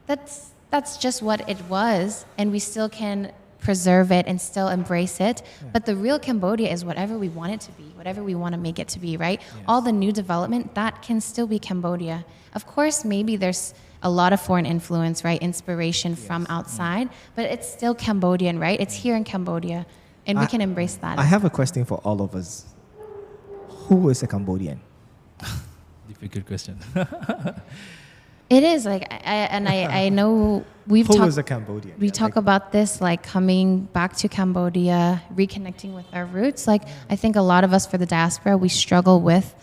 B: that's just what it was, and we still can preserve it and still embrace it. But the real Cambodia is whatever we want it to be, whatever we want to make it to be, right? All the new development, that can still be Cambodia. Of course, maybe there's a lot of foreign influence, right? Inspiration from outside, but it's still Cambodian, right? It's here in Cambodia, and we can embrace that.
A: I have a question for all of us. Who is a Cambodian?
C: Difficult question.
B: It is like, I know we've
A: Who
B: talked.
A: is a Cambodian?
B: We talk about this, like coming back to Cambodia, reconnecting with our roots. Like, I think a lot of us for the diaspora, we struggle with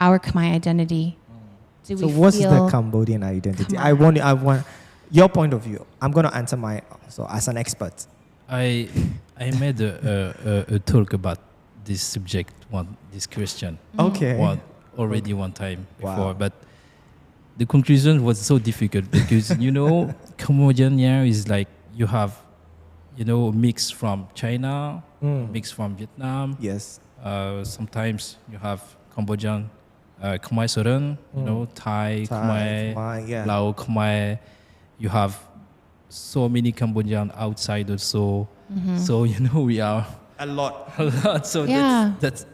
B: our Khmer identity. Do
A: So
B: we
A: what's
B: feel
A: the Cambodian identity?
B: Khmer?
A: I want your point of view. I'm going to answer so as an expert.
C: I made a talk about this subject, this question.
A: Okay.
C: One time
A: Wow.
C: before, but the conclusion was so difficult because Cambodian is like you have a mix from China, mix from Vietnam.
A: Yes.
C: Sometimes you have Cambodian Khmer Southern, Thai Khmer,
A: yeah.
C: Lao Khmer. You have so many Cambodian outside also. So we are
A: A lot.
C: a lot. So
B: Yeah.
C: that's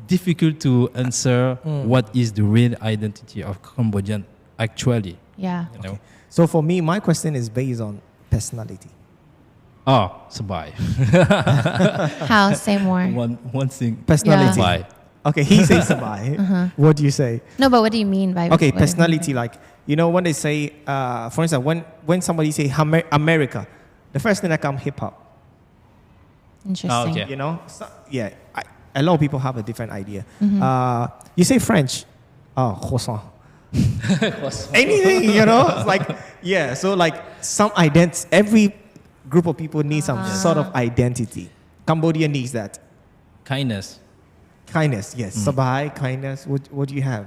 C: difficult to answer what is the real identity of Cambodian actually.
B: Yeah.
C: You know?
A: So for me, my question is based on personality.
C: Sabay.
B: How? Say more.
C: one thing.
A: Personality.
C: Sabay.
A: Okay, he says Sabay. What do you say?
B: No, but what do you mean by
A: Okay,
B: what-
A: personality, like, when they say, for instance, when somebody say America, the first thing that comes hip-hop.
B: Interesting.
C: okay.
A: A lot of people have a different idea. You say French, croissant. Anything, it's like, so like some identity, every group of people needs some sort of identity. Cambodia needs that.
C: Kindness.
A: Kindness, yes. Sabay, kindness. What do you have?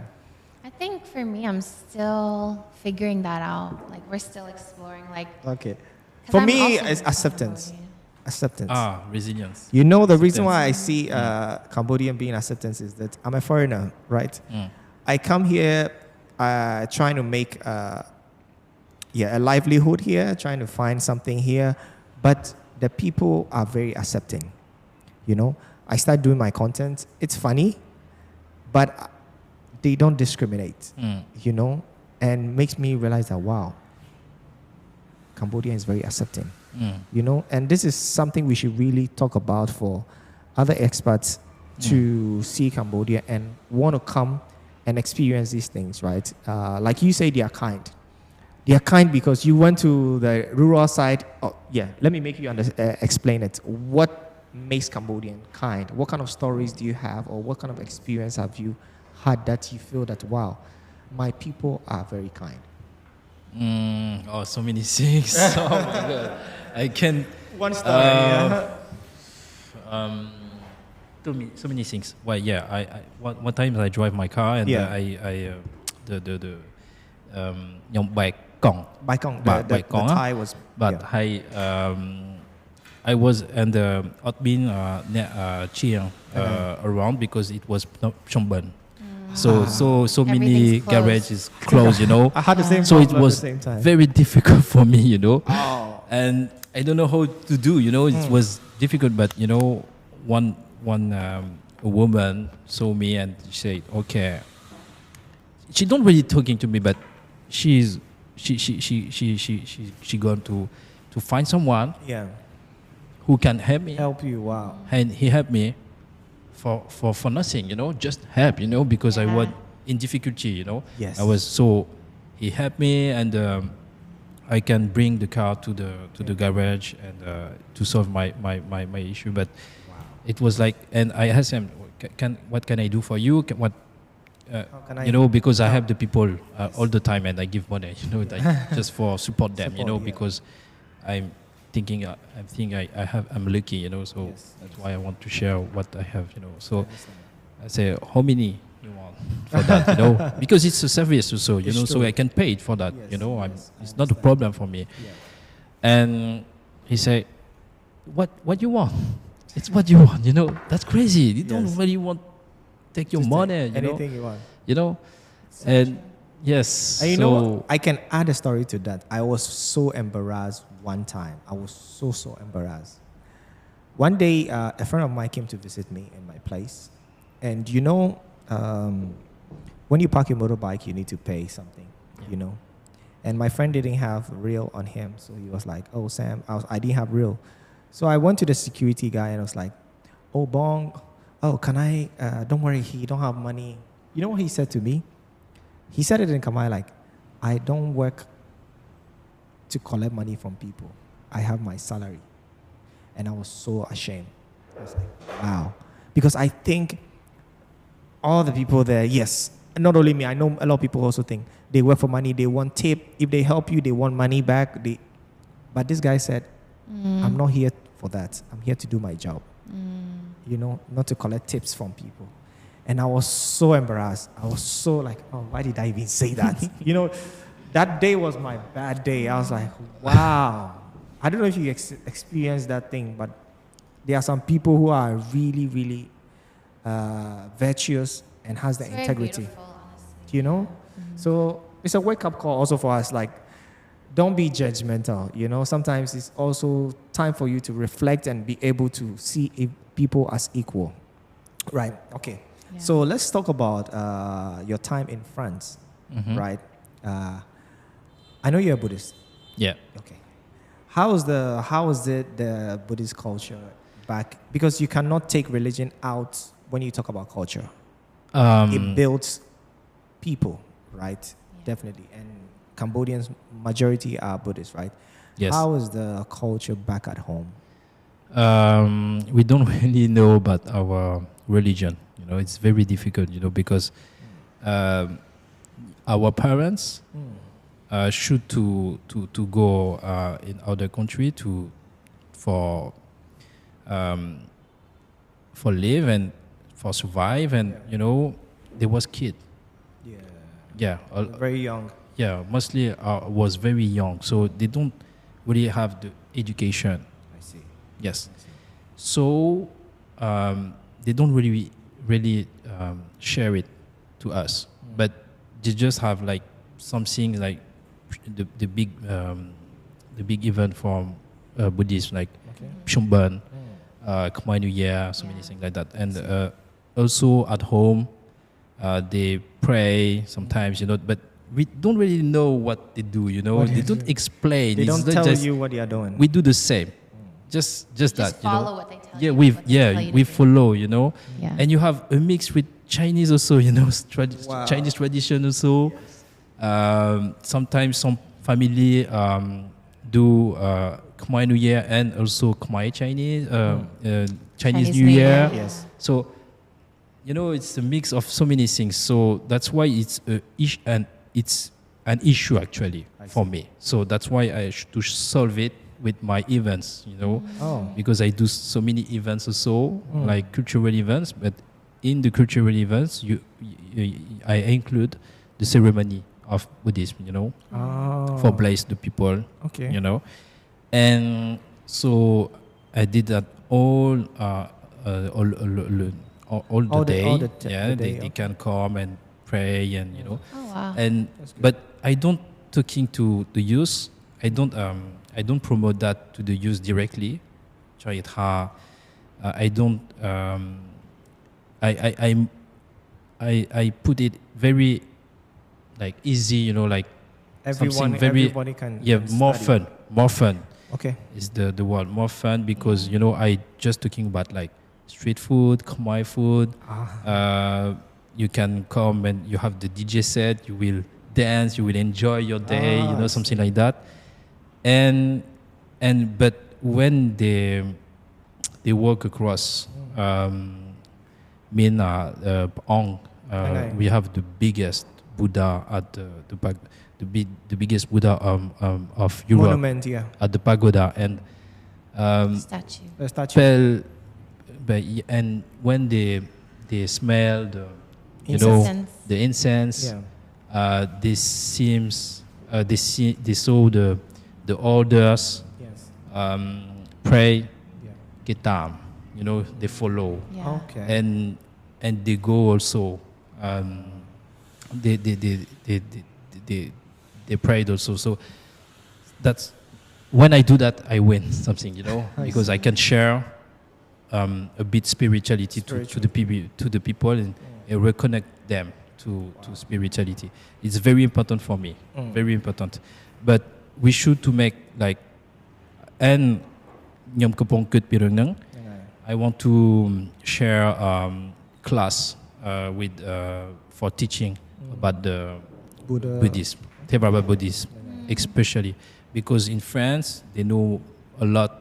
B: I think for me, I'm still figuring that out. Like, we're still exploring. Like,
A: Okay.
B: 'cause
A: For
B: I'm
A: me,
B: also
A: it's
B: from
A: acceptance.
B: Cambodia.
A: Acceptance.
C: Resilience.
A: The reason why I see Cambodian being acceptance is that I'm a foreigner, right? I come here trying to make a livelihood here, trying to find something here, but the people are very accepting. I start doing my content. It's funny, but they don't discriminate, and makes me realize that, wow, Cambodia is very accepting. And this is something we should really talk about for other expats to see Cambodia and want to come and experience these things, right? Like you say, they are kind. They are kind because you went to the rural side. Let me make you explain it. What makes Cambodian kind? What kind of stories do you have, or what kind of experience have you had that you feel that, wow, my people are very kind?
C: So many things. Oh my God. I can.
A: One story.
C: So many things. Well, one time I drive my car and the bike Kong.
A: Baikong,
C: Ba-
A: the
C: Baikong,
A: Thai was.
C: But I was in the Otbin Chiang around because it was Chomban. So many
B: Everything's closed.
C: garages closed, you know.
A: I had the same
C: So it
A: problem at
C: was
A: the same time.
C: very difficult for me, you know.
A: Oh.
C: And I don't know how to do, you know. It was difficult, but you know, one a woman saw me and she said, "Okay." She don't really talking to me, but she going to find someone
A: Yeah.
C: who can help me,
A: Help you. Wow.
C: and he helped me for nothing, you know, just help, you know, because I
B: Yeah.
C: was in difficulty, you know.
A: Yes.
C: I was so he helped me, and I can bring the car to the garage and to solve my issue. But it was like, and I asked him, what can I do for you? What
A: How can I
C: you know, because I have the people all the time, and I give money, you know, like just for support them, you
A: Support,
C: know,
A: yeah.
C: because I'm thinking I'm lucky, you know, so
A: Yes.
C: that's why I want to share what I have, you know. So I say, how many you want for that, you know, because it's a service also, you
A: It's
C: know, so
A: true.
C: I can pay it for that,
A: Yes,
C: you know.
A: yes, I
C: It's not a
A: understand.
C: problem for me.
A: Yeah.
C: And he said, what you want? It's what you want, you know. That's crazy. You don't
A: Yes.
C: really want take your
A: Just
C: money,
A: take
C: you know.
A: anything you want.
C: You know, and yes.
A: And you
C: so
A: know, I can add a story to that. I was so embarrassed one time. I was so embarrassed. One day, a friend of mine came to visit me in my place. And you know, when you park your motorbike, you need to pay something, you know. And my friend didn't have reel on him. So he was like, oh, Sam, I didn't have reel. So I went to the security guy and I was like, oh, Bong, oh, can I, don't worry, he don't have money. You know what he said to me? He said it in Khmer like, I don't work to collect money from people. I have my salary. And I was so ashamed. I was like, wow. Because I think all the people there, yes, not only me, I know a lot of people also think they work for money, they want tip. If they help you, they want money back. But this guy said, I'm not here for that. I'm here to do my job. You know, not to collect tips from people. And I was so embarrassed. I was so like, oh, why did I even say that? You know, that day was my bad day. I was like, wow. I don't know if you experienced that thing, but there are some people who are really, really virtuous and has the
B: It's very
A: integrity.
B: beautiful, honestly.
A: You know? So it's a wake-up call also for us. Like, don't be judgmental. You know, sometimes it's also time for you to reflect and be able to see people as equal. Right. Okay.
B: Yeah.
A: So let's talk about your time in France. Right. I know you're a Buddhist.
C: yeah.
A: Okay. How is the Buddhist culture back? Because you cannot take religion out when you talk about culture. It builds people, right?
B: Yeah.
A: Definitely. And Cambodians, majority are Buddhists, right?
C: Yes.
A: How is the culture back at home?
C: We don't really know about our religion. You know, it's very difficult. You know, because our parents should to go in other country for live and for survive, and you know, there was kid.
A: Yeah.
C: Yeah.
A: Very young.
C: Yeah, mostly was very young, so they don't really have the education.
A: I see.
C: Yes, so they don't really share it to us, but they just have like something like the big event from Buddhists like
A: Okay.
C: Shumban, Khmer New Year, so many things like that, and also at home they pray sometimes, you know, but we don't really know what they do, you know.
A: What
C: They
A: they
C: don't
A: do.
C: explain.
A: They
C: It's
A: don't
C: not
A: tell
C: just-
A: you what they are doing.
C: We do the same. Just that, you
B: follow
C: know.
B: what they tell
C: Yeah,
B: you,
C: we
B: what they tell you to
C: we
B: do.
C: follow, you know.
B: Yeah.
C: And you have a mix with Chinese also, you know,
A: Wow.
C: Chinese tradition also. Sometimes some family do Khmer New Year and also Khmer Chinese Chinese New Year.
A: Yes.
C: So, you know, it's a mix of so many things. So that's why it's an issue actually for me. So that's why I should to solve it with my events, you know,
A: Oh.
C: because I do so many events also, like cultural events. But in the cultural events, I include the ceremony of Buddhism, you know,
A: Oh.
C: for bless the people,
A: Okay.
C: you know, and so I did that all all the day.
A: the day,
C: They
A: okay.
C: can come and pray and
B: Oh wow.
C: and but I don't talking to the youth. I don't promote that to the youth directly. I don't. I put it very like easy, like something very
A: everybody can
C: more
A: study.
C: fun.
A: Okay.
C: Is the word more fun because I just talking about like street food, Khmer food. You can come and you have the DJ set. You will dance. You will enjoy your day. Something like that. And but when they walk across Ong, we have the biggest Buddha at the biggest Buddha of Europe.
A: Monument, yeah.
C: At the pagoda and
B: Statue.
A: The statue.
C: and when they smell the
B: Incense.
C: the incense,
A: Yeah.
C: they saw the orders,
A: Yes.
C: pray,
A: Yeah.
C: get down, they follow.
B: Yeah.
A: Okay.
C: And they go also. They prayed also. So that's when I do that, I win something, because I can share a bit spirituality to the people and reconnect them to spirituality. It's very important for me, very important. But we should to make like and Nyam Kapong Kut Pirang Nang. I want to share class with for teaching about the Buddhism, Theravada Buddhism, especially because in France they know a lot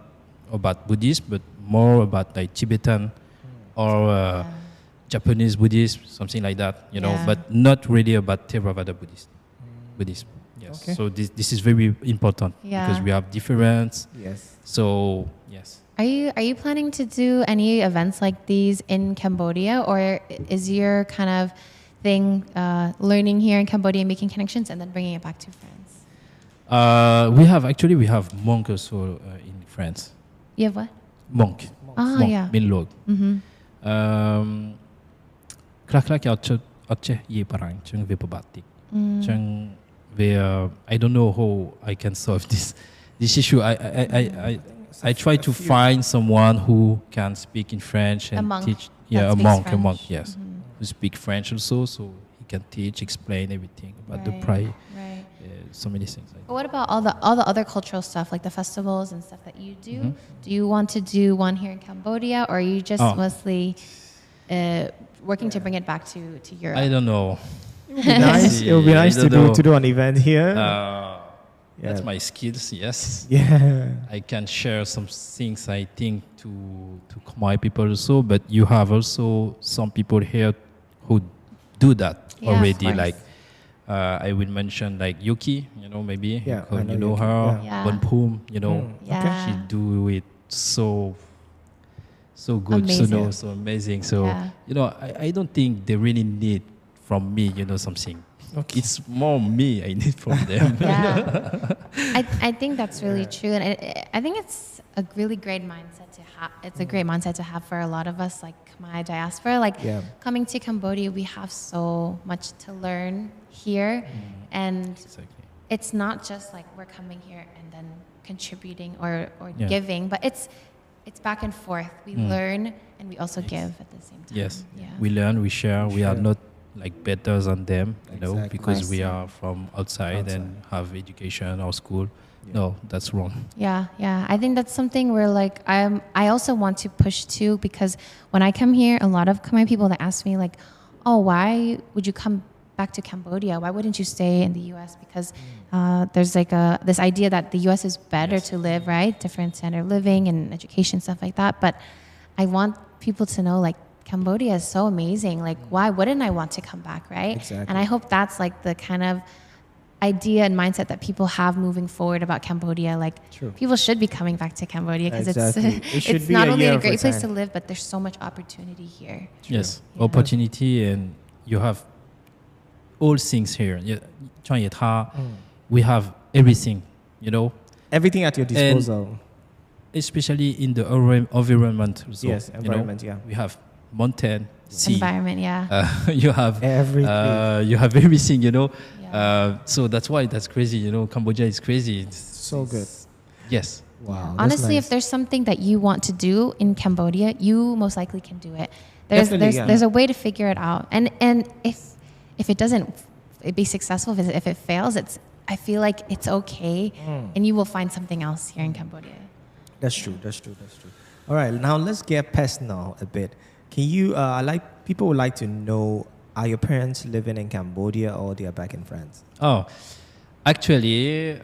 C: about Buddhism, but more about like Tibetan or Japanese Buddhism, something like that, but not really about Theravada Buddhism. Yes.
A: Okay.
C: So this is very important because we have difference.
A: Yes.
C: So yes.
B: Are you planning to do any events like these in Cambodia, or is your kind of thing learning here in Cambodia, making connections, and then bringing it back to France?
C: We have monk also in France.
B: You have what?
C: Monk.
B: Ah,
C: Monk.
B: yeah.
C: Min Lord. Klak Ache Ye Parang Chung Vipabatik. Chung I don't know how I can solve this issue. I try to find someone who can speak in French and teach. Yeah, a monk, yes, who speak French also, so he can teach, explain everything about the prayer.
B: Right.
C: So many things.
B: But what about all the other cultural stuff, like the festivals and stuff that you do? Do you want to do one here in Cambodia, or are you just mostly working to bring it back to Europe?
C: I don't know.
A: Nice. It would be nice to do an event here.
C: That's my skills. Yes.
A: Yeah.
C: I can share some things I think to Khmer people also, but you have also some people here who do that already. Like I will mention like Yuki, maybe
A: Yeah,
C: you
A: I know
C: know
A: Yuki.
C: her,
B: Yeah.
C: Bonpum,
B: Yeah.
C: she do it so good,
B: Amazing.
C: so amazing. So I don't think they really need from me, something.
A: Okay.
C: It's more me I need from them.
B: Yeah. I think that's really true, and I think it's a really great mindset to have. It's a great mindset to have for a lot of us, like my diaspora. Like coming to Cambodia, we have so much to learn here, and it's not just like we're coming here and then contributing or giving, but it's back and forth. We learn and we also give at the same time.
C: Yes.
B: Yeah.
C: We learn, we share. We are not like better than them,
A: Exactly.
C: because we are from outside and have education or school. No, that's wrong.
B: Yeah. I think that's something where like I also want to push too, because when I come here, a lot of Khmer people that ask me like, oh, why would you come back to Cambodia? Why wouldn't you stay in the U.S.? Because there's like this idea that the U.S. is better to live, right? Different standard of living and education, stuff like that. But I want people to know like Cambodia is so amazing. Like, why wouldn't I want to come back, right?
A: Exactly.
B: And I hope that's like the kind of idea and mindset that people have moving forward about Cambodia. Like, people should be coming back to Cambodia because it's not only a great place to live, but there's so much opportunity here.
C: Yes, opportunity, and you have all things here. We have everything,
A: Everything at your disposal.
C: especially in the environment. Also,
A: Yes, environment,
C: we have mountain, sea.
B: Environment, yeah.
C: You have
A: Everything.
C: you have everything, you know.
B: Yeah.
C: So that's why that's crazy, you know. Cambodia is crazy.
A: So good.
C: Yes.
A: Wow. that's
B: Honestly,
A: nice.
B: if there's something that you want to do in Cambodia, you most likely can do it. There's a way to figure it out. And if it doesn't be successful, if it fails, I feel like it's okay, and you will find something else here in Cambodia.
A: That's true. All right, now let's get personal a bit. Can you, people would like to know, are your parents living in Cambodia or they are back in France?
C: Oh, actually,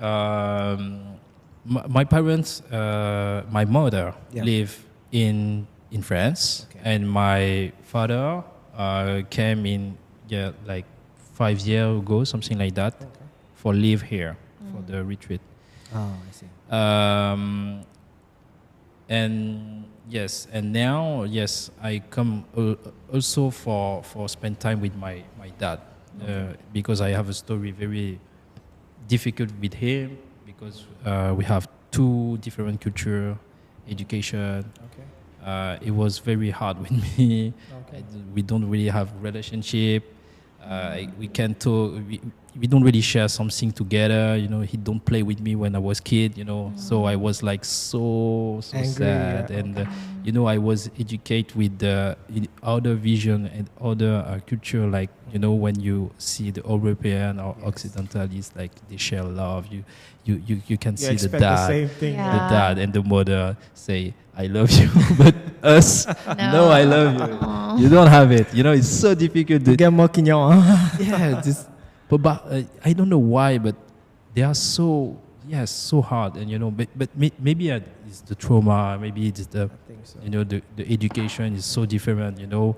C: my parents, my mother live in France, and my father came in like 5 years ago, something like that, for live here for the retreat.
A: Oh, I see.
C: And yes, and now I come also for spend time with my dad, because I have a story very difficult with him, because we have two different culture, education.
A: Okay.
C: It was very hard with me.
A: Okay.
C: We don't really have relationship. We can't talk. We don't really share something together. You know, he don't play with me when I was kid. You know, so I was like so
A: Angry,
C: sad, and you know, I was educated with the other vision and other culture. Like, you know, when you see the European or Occidentalists, like they share love. You can see the
A: expect
C: dad,
A: same thing.
B: Yeah.
C: the dad and the mother say, "I love you," but us, no, I love you. You don't have it. You know, it's so difficult.
A: You get more quignon.
C: Yeah, but I don't know why, but they are so hard, and you know, but maybe it's the trauma, maybe it's the
A: think so.
C: you know, the education is so different, you know.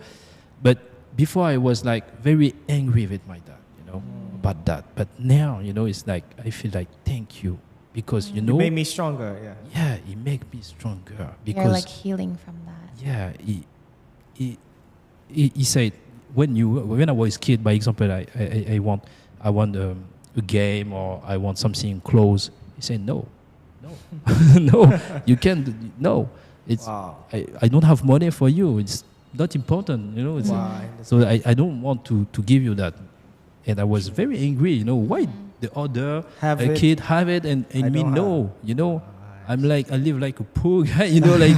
C: But before I was like very angry with my dad, you know, about that. But now, you know, it's like I feel like thank you, because you know,
A: It made me stronger,
C: yeah, it make me stronger, because
B: You're like healing from that.
C: yeah, he said when I was kid, by example, I want a game, or I want something close. He said no, no, you can't. No, it's
A: Wow.
C: I don't have money for you. It's not important, you know. It's,
A: Wow.
C: so I don't want to give you that, and I was very angry. You know, why the other
A: Have it.
C: kid have it and
A: I
C: me
A: don't
C: no, you know. I'm like, I live like a poor guy, you know, like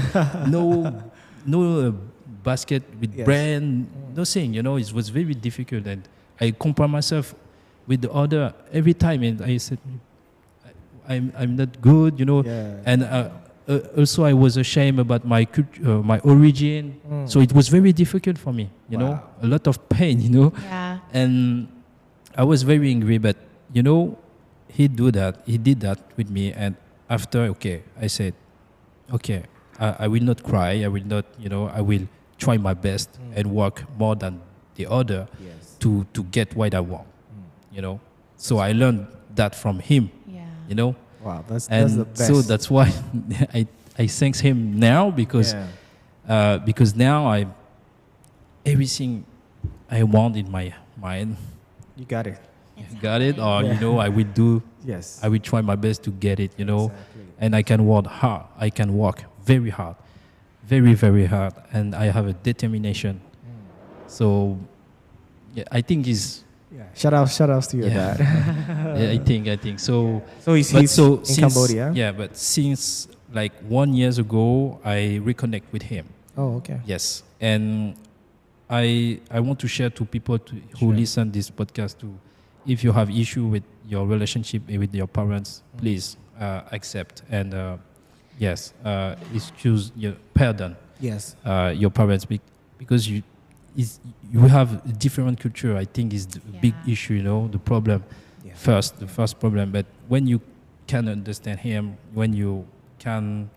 C: no basket with
A: Yes.
C: brand, nothing, you know. It was very difficult, and I compare myself with the other every time, and I said, I'm not good, you know.
A: Yeah.
C: And also I was ashamed about my my origin, so it was very difficult for me, you know,
A: Wow.
C: a lot of pain, you know.
B: Yeah.
C: And I was very angry, but you know, he did that with me. And after, I said, I will not cry, I will not, you know, I will try my best and work more than the other
A: Yes.
C: to get what I want, you know. So I learned that from him,
B: Yeah.
C: you know.
A: Wow, that's
C: And
A: the best.
C: so that's why I thank him now, because now everything I want in my mind,
A: You got it.
C: got it, or
A: Yeah.
C: you know, I will do.
A: Yes.
C: I will try my best to get it, you know.
A: Exactly.
C: And I can work hard. I can work very hard, very, very hard, and I have a determination. So, yeah, I think is.
A: Yeah. Shout outs to your
C: Yeah.
A: dad.
C: Yeah, I think so.
A: So he's
C: But
A: in
C: since-
A: Cambodia.
C: Yeah, but since like 1 year ago, I reconnect with him.
A: Oh, okay.
C: Yes, and I want to share to people who listen this podcast to, if you have issue with your relationship with your parents, please accept and excuse pardon
A: Yes.
C: your parents, because you have a different culture. I think is the big
B: Yeah.
C: issue, you know, the problem.
A: Yeah.
C: The first problem. But when you can understand him, when you can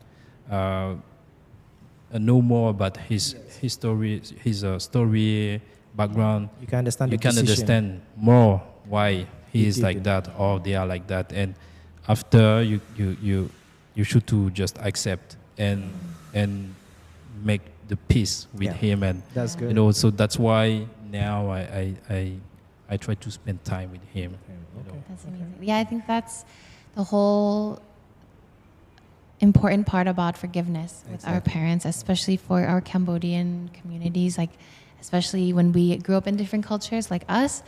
C: know more about his story, his story, background,
A: You can understand
C: you
A: the
C: can
A: decision.
C: understand more why he
A: He
C: is
A: did
C: like
A: it.
C: that or they are like that. And after you should to just accept and make the peace with
A: Yeah.
C: him. And
A: That's good.
C: you know, so that's why now I try to spend time with him. You know.
B: That's amazing. Yeah, I think that's the whole important part about forgiveness with our
A: Exactly.
B: parents, especially for our Cambodian communities. Like, especially when we grew up in different cultures like us.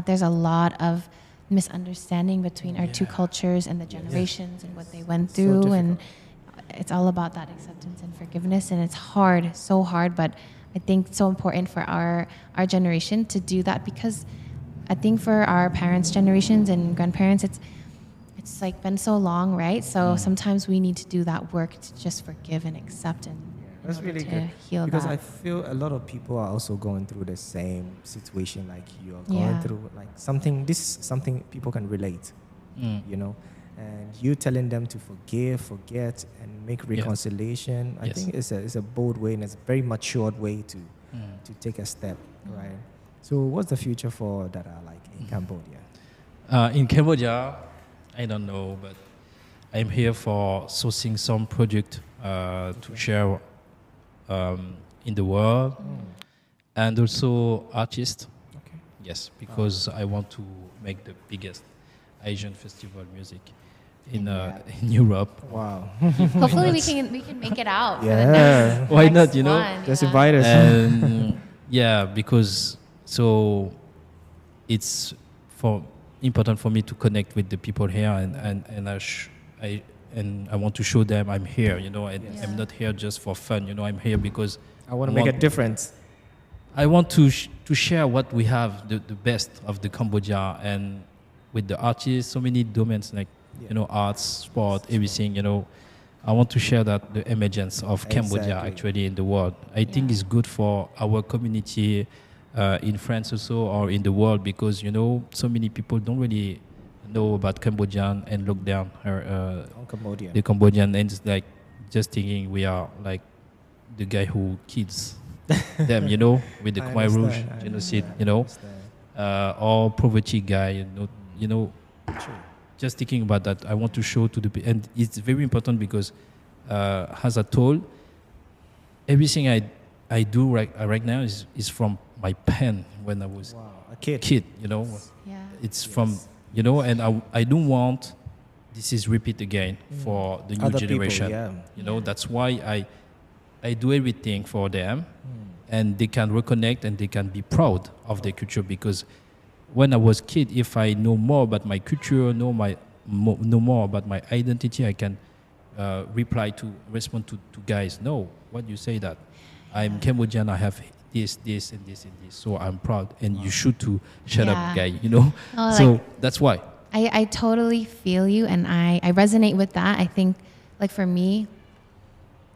B: There's a lot of misunderstanding between our two cultures and the generations and what they went through, and it's all about that acceptance and forgiveness, and it's hard, so hard, but I think it's so important for our generation to do that, because I think for our parents' generations and grandparents, it's like been so long, right? So sometimes we need to do that work to just forgive and accept and
A: that's really
B: to
A: good.
B: heal
A: Because
B: that.
A: I feel a lot of people are also going through the same situation like you are going through. Like this is something people can relate, you know. And you telling them to forgive, forget, and make reconciliation. I think it's a bold way and it's a very matured way to take a step, right? So what's the future for Dara like in Cambodia?
C: In Cambodia, I don't know, but I'm here for sourcing some project to share in the world, and also artists.
A: Okay.
C: Yes, because I want to make the biggest Asian festival music in Europe.
A: Wow.
B: Hopefully we can make it out.
A: Yeah.
B: For the next,
C: Why
B: next
C: not, you know?
B: one,
A: Just
B: yeah.
A: invite us.
C: And because so it's important for me to connect with the people here, and I want to show them I'm here, you know, and I'm not here just for fun, you know, I'm here because
A: I want to make a difference.
C: I want to share what we have, the best of the Cambodia, and with the artists, so many domains like, you know, arts, sport, everything, you know. I want to share that the emergence of Cambodia actually in the world. I think it's good for our community in France also, or in the world, because, you know, so many people don't really know about Cambodian and look down
A: Cambodia.
C: the Cambodian, and it's like just thinking we are like the guy who kills them, you know, with the Khmer Rouge genocide, you know, or poverty guy, you know. Just thinking about that, I want to show to the people, and it's very important because, as I told, everything I do right now is from my pen when I was
A: a kid,
C: you know.
B: Yeah.
C: It's from, you know, and I don't want this is repeat again for the new
A: Other
C: generation.
A: people,
C: You know, that's why I do everything for them, and they can reconnect and they can be proud of their culture, because when I was kid, if I know more about my culture, know more about my identity, I can respond to guys. No, what you say that I'm Cambodian, I have this, and this, and this, so I'm proud, and you should to shut up, guy. You know,
B: Oh,
C: so
B: like,
C: that's why.
B: I totally feel you, and I resonate with that. I think, like for me,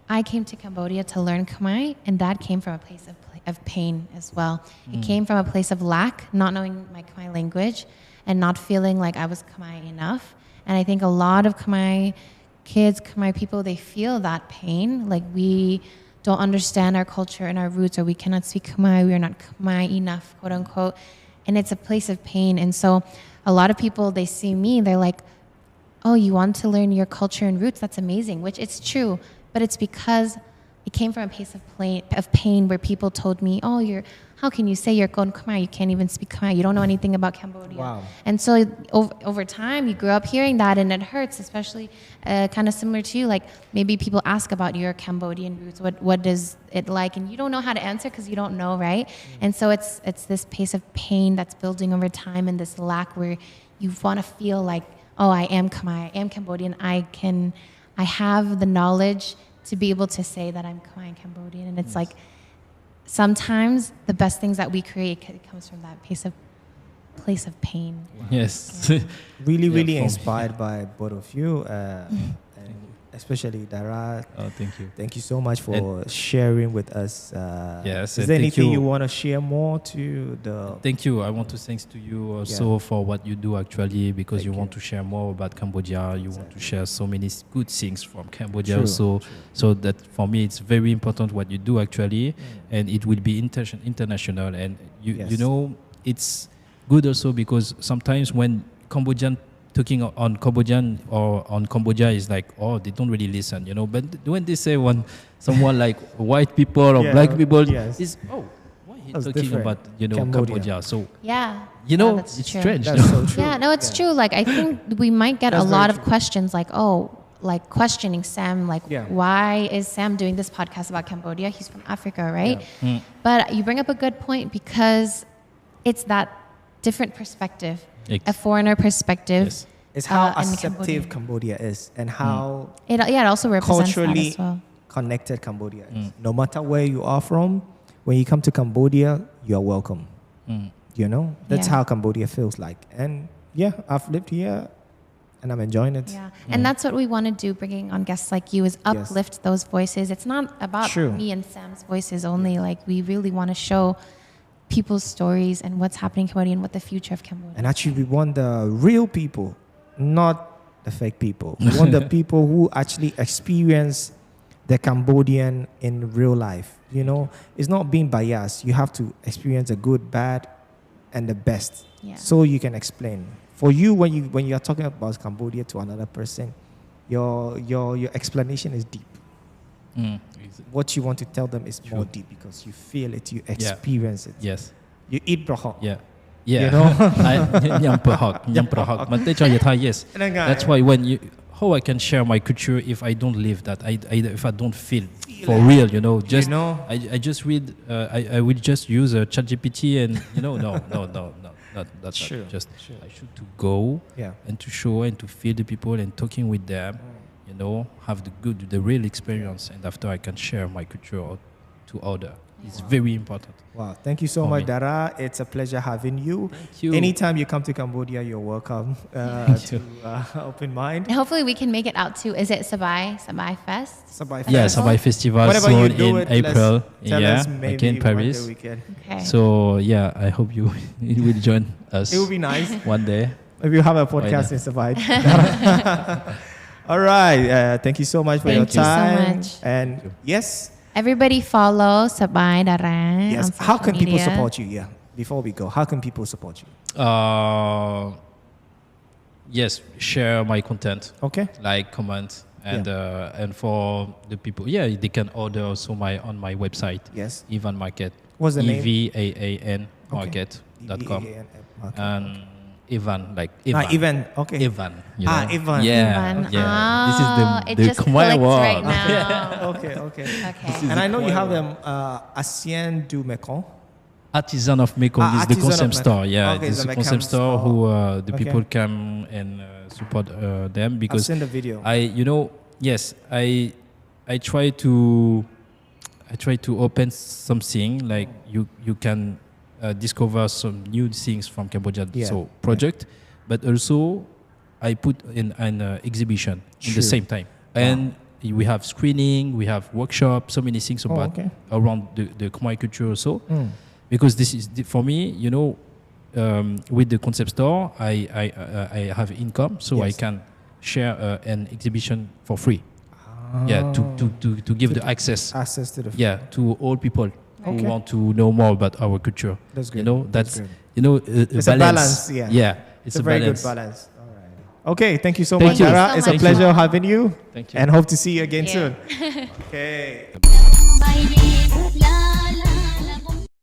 B: I came to Cambodia to learn Khmer, and that came from a place of pain as well. It came from a place of lack, not knowing my Khmer language, and not feeling like I was Khmer enough. And I think a lot of Khmer kids, Khmer people, they feel that pain. Like we don't understand our culture and our roots, or we cannot speak Khmer, we are not Khmer enough, quote unquote. And it's a place of pain. And so a lot of people, they see me, they're like, oh, you want to learn your culture and roots? That's amazing, which it's true. But it's because it came from a place of pain where people told me, oh, how can you say you're Kon Khmer? You can't even speak Khmer. You don't know anything about Cambodia.
A: Wow.
B: And so over time, you grew up hearing that, and it hurts, especially kind of similar to you. Like maybe people ask about your Cambodian roots. What is it like? And you don't know how to answer because you don't know, right? And so it's this pace of pain that's building over time, and this lack where you want to feel like, oh, I am Khmer, I am Cambodian. I have the knowledge to be able to say that I'm Khmer and Cambodian. And it's like sometimes the best things that we create comes from that place of pain.
A: Wow.
C: Yes.
A: Really inspired by both of you, and especially Dara.
C: Oh, thank you.
A: Thank you so much for sharing with us.
C: Yes,
A: Is
C: and
A: there
C: thank
A: anything
C: you.
A: you want to share more to the?
C: Thank you. I want to thanks to you also for what you do actually, because
A: Thank
C: you
A: you.
C: want to share more about Cambodia. You want to share so many good things from Cambodia
A: True,
C: also.
A: true.
C: So that for me, it's very important what you do actually, and it will be international. And you know, it's good also because sometimes when Cambodian talking on Cambodian or on Cambodia is like, oh, they don't really listen, you know. But when they say someone like white people or black people, is why he
A: That's
C: talking
A: different.
C: about, you know, Cambodia? So
B: Yeah.
C: you know,
B: that's
C: it's
B: true.
C: strange.
A: That's so true.
B: Yeah, no, it's true. Like I think we might get
A: That's
B: a lot
A: very
B: of
A: true.
B: questions like, oh, like questioning Sam, like why is Sam doing this podcast about Cambodia? He's from Africa, right? But you bring up a good point because it's that different perspective, a foreigner perspective.
C: Yes.
A: It's how
B: in
A: acceptive Cambodia is and how
B: it also represents that
A: culturally
B: as well.
A: connected Cambodia is. No matter where you are from, when you come to Cambodia, you are welcome. You know, that's how Cambodia feels like. And I've lived here and I'm enjoying it.
B: Yeah, and that's what we want to do, bringing on guests like you, is uplift those voices. It's not about me and Sam's voices only. Like, we really want to show people's stories and what's happening in Cambodia and what the future of Cambodia.
A: And actually, we want the real people, not the fake people. We want the people who actually experience the Cambodian in real life. You know, it's not being biased. You have to experience the good, bad, and the best, so you can explain. For you, when you are talking about Cambodia to another person, your explanation is deep. What you want to tell them is more deep because you feel it, you experience it.
C: Yes.
A: You eat brohok.
C: Yeah.
A: You know?
C: Nyam perhok. Yes. That's why how I can share my culture if I don't live that, if I don't feel for real, you know, just I just read, I will just use a ChatGPT and no, that's
A: Sure.
C: not just I should to go and to show and to feel the people and talking with them, you know, have the real experience, and after I can share my culture to other. It's very important.
A: Wow, thank you so much, Dara. It's a pleasure having you.
C: Thank you.
A: Anytime you come to Cambodia, you're welcome to Open Mind.
B: And hopefully we can make it out to, is it Sabay Fest?
A: Sabay
C: Yeah,
A: Festival.
C: Sabay Festival
A: Whenever
C: soon
A: you do
C: in
A: it,
C: April.
A: tell us
C: Again
A: maybe
C: in Paris.
A: one day we can.
B: Okay.
C: So I hope you will join us.
A: It would be nice
C: one day.
A: if you have a podcast in Sabay. All right, thank you so much for your
B: Thank you so
A: time.
B: much.
A: And yes,
B: Everybody follow Sabay Dara.
A: yes.
B: On
A: How
B: social
A: can people
B: media.
A: support you? Yeah. Before we go, how can people support you?
C: Yes, share my content.
A: Okay.
C: Like, comment, and for the people, they can order also on my website.
A: Yes.
C: Evan Market.
A: What's the name?
C: EVAAN market.com. And Evan, like Evan.
A: Evan. Okay.
C: Evan. You know?
A: Evan.
C: Yeah.
B: Evan.
C: Yeah.
B: It just
C: Khmer
B: clicked
C: word.
B: right now.
A: Okay.
B: Okay.
A: And I know you have them, Ancien du Mekong.
C: Artisan of Mekong is the
A: Artisan of
C: concept
A: Mekong.
C: store. Yeah,
A: Okay,
C: it's
A: the
C: the
A: Mekong
C: concept store who the
A: Okay.
C: people come and support them
A: I've
C: because
A: seen the video.
C: I try to open something like you can discover some new things from Cambodia.
A: Yeah.
C: So project, but also I put in an exhibition in the same time, and we have screening, we have workshop, so many things about around the Khmer culture also. Because this is for me, you know, with the concept store, I have income, so I can share an exhibition for free. Yeah, to give the access
A: to the
C: to all people who want to know more about our culture.
A: That's good.
C: You know,
A: That's good.
C: you know,
A: It's a balance.
C: Yeah, it's
A: a
C: a
A: very
C: balance.
A: good balance. All right. Okay, thank you so
C: Thank
A: much,
C: you.
A: Dara.
B: Thank you
A: It's
B: so
A: a
B: much.
A: pleasure having you.
C: Thank you.
A: And hope to see you again
B: Yeah.
A: soon. Okay.
D: My name, la la la.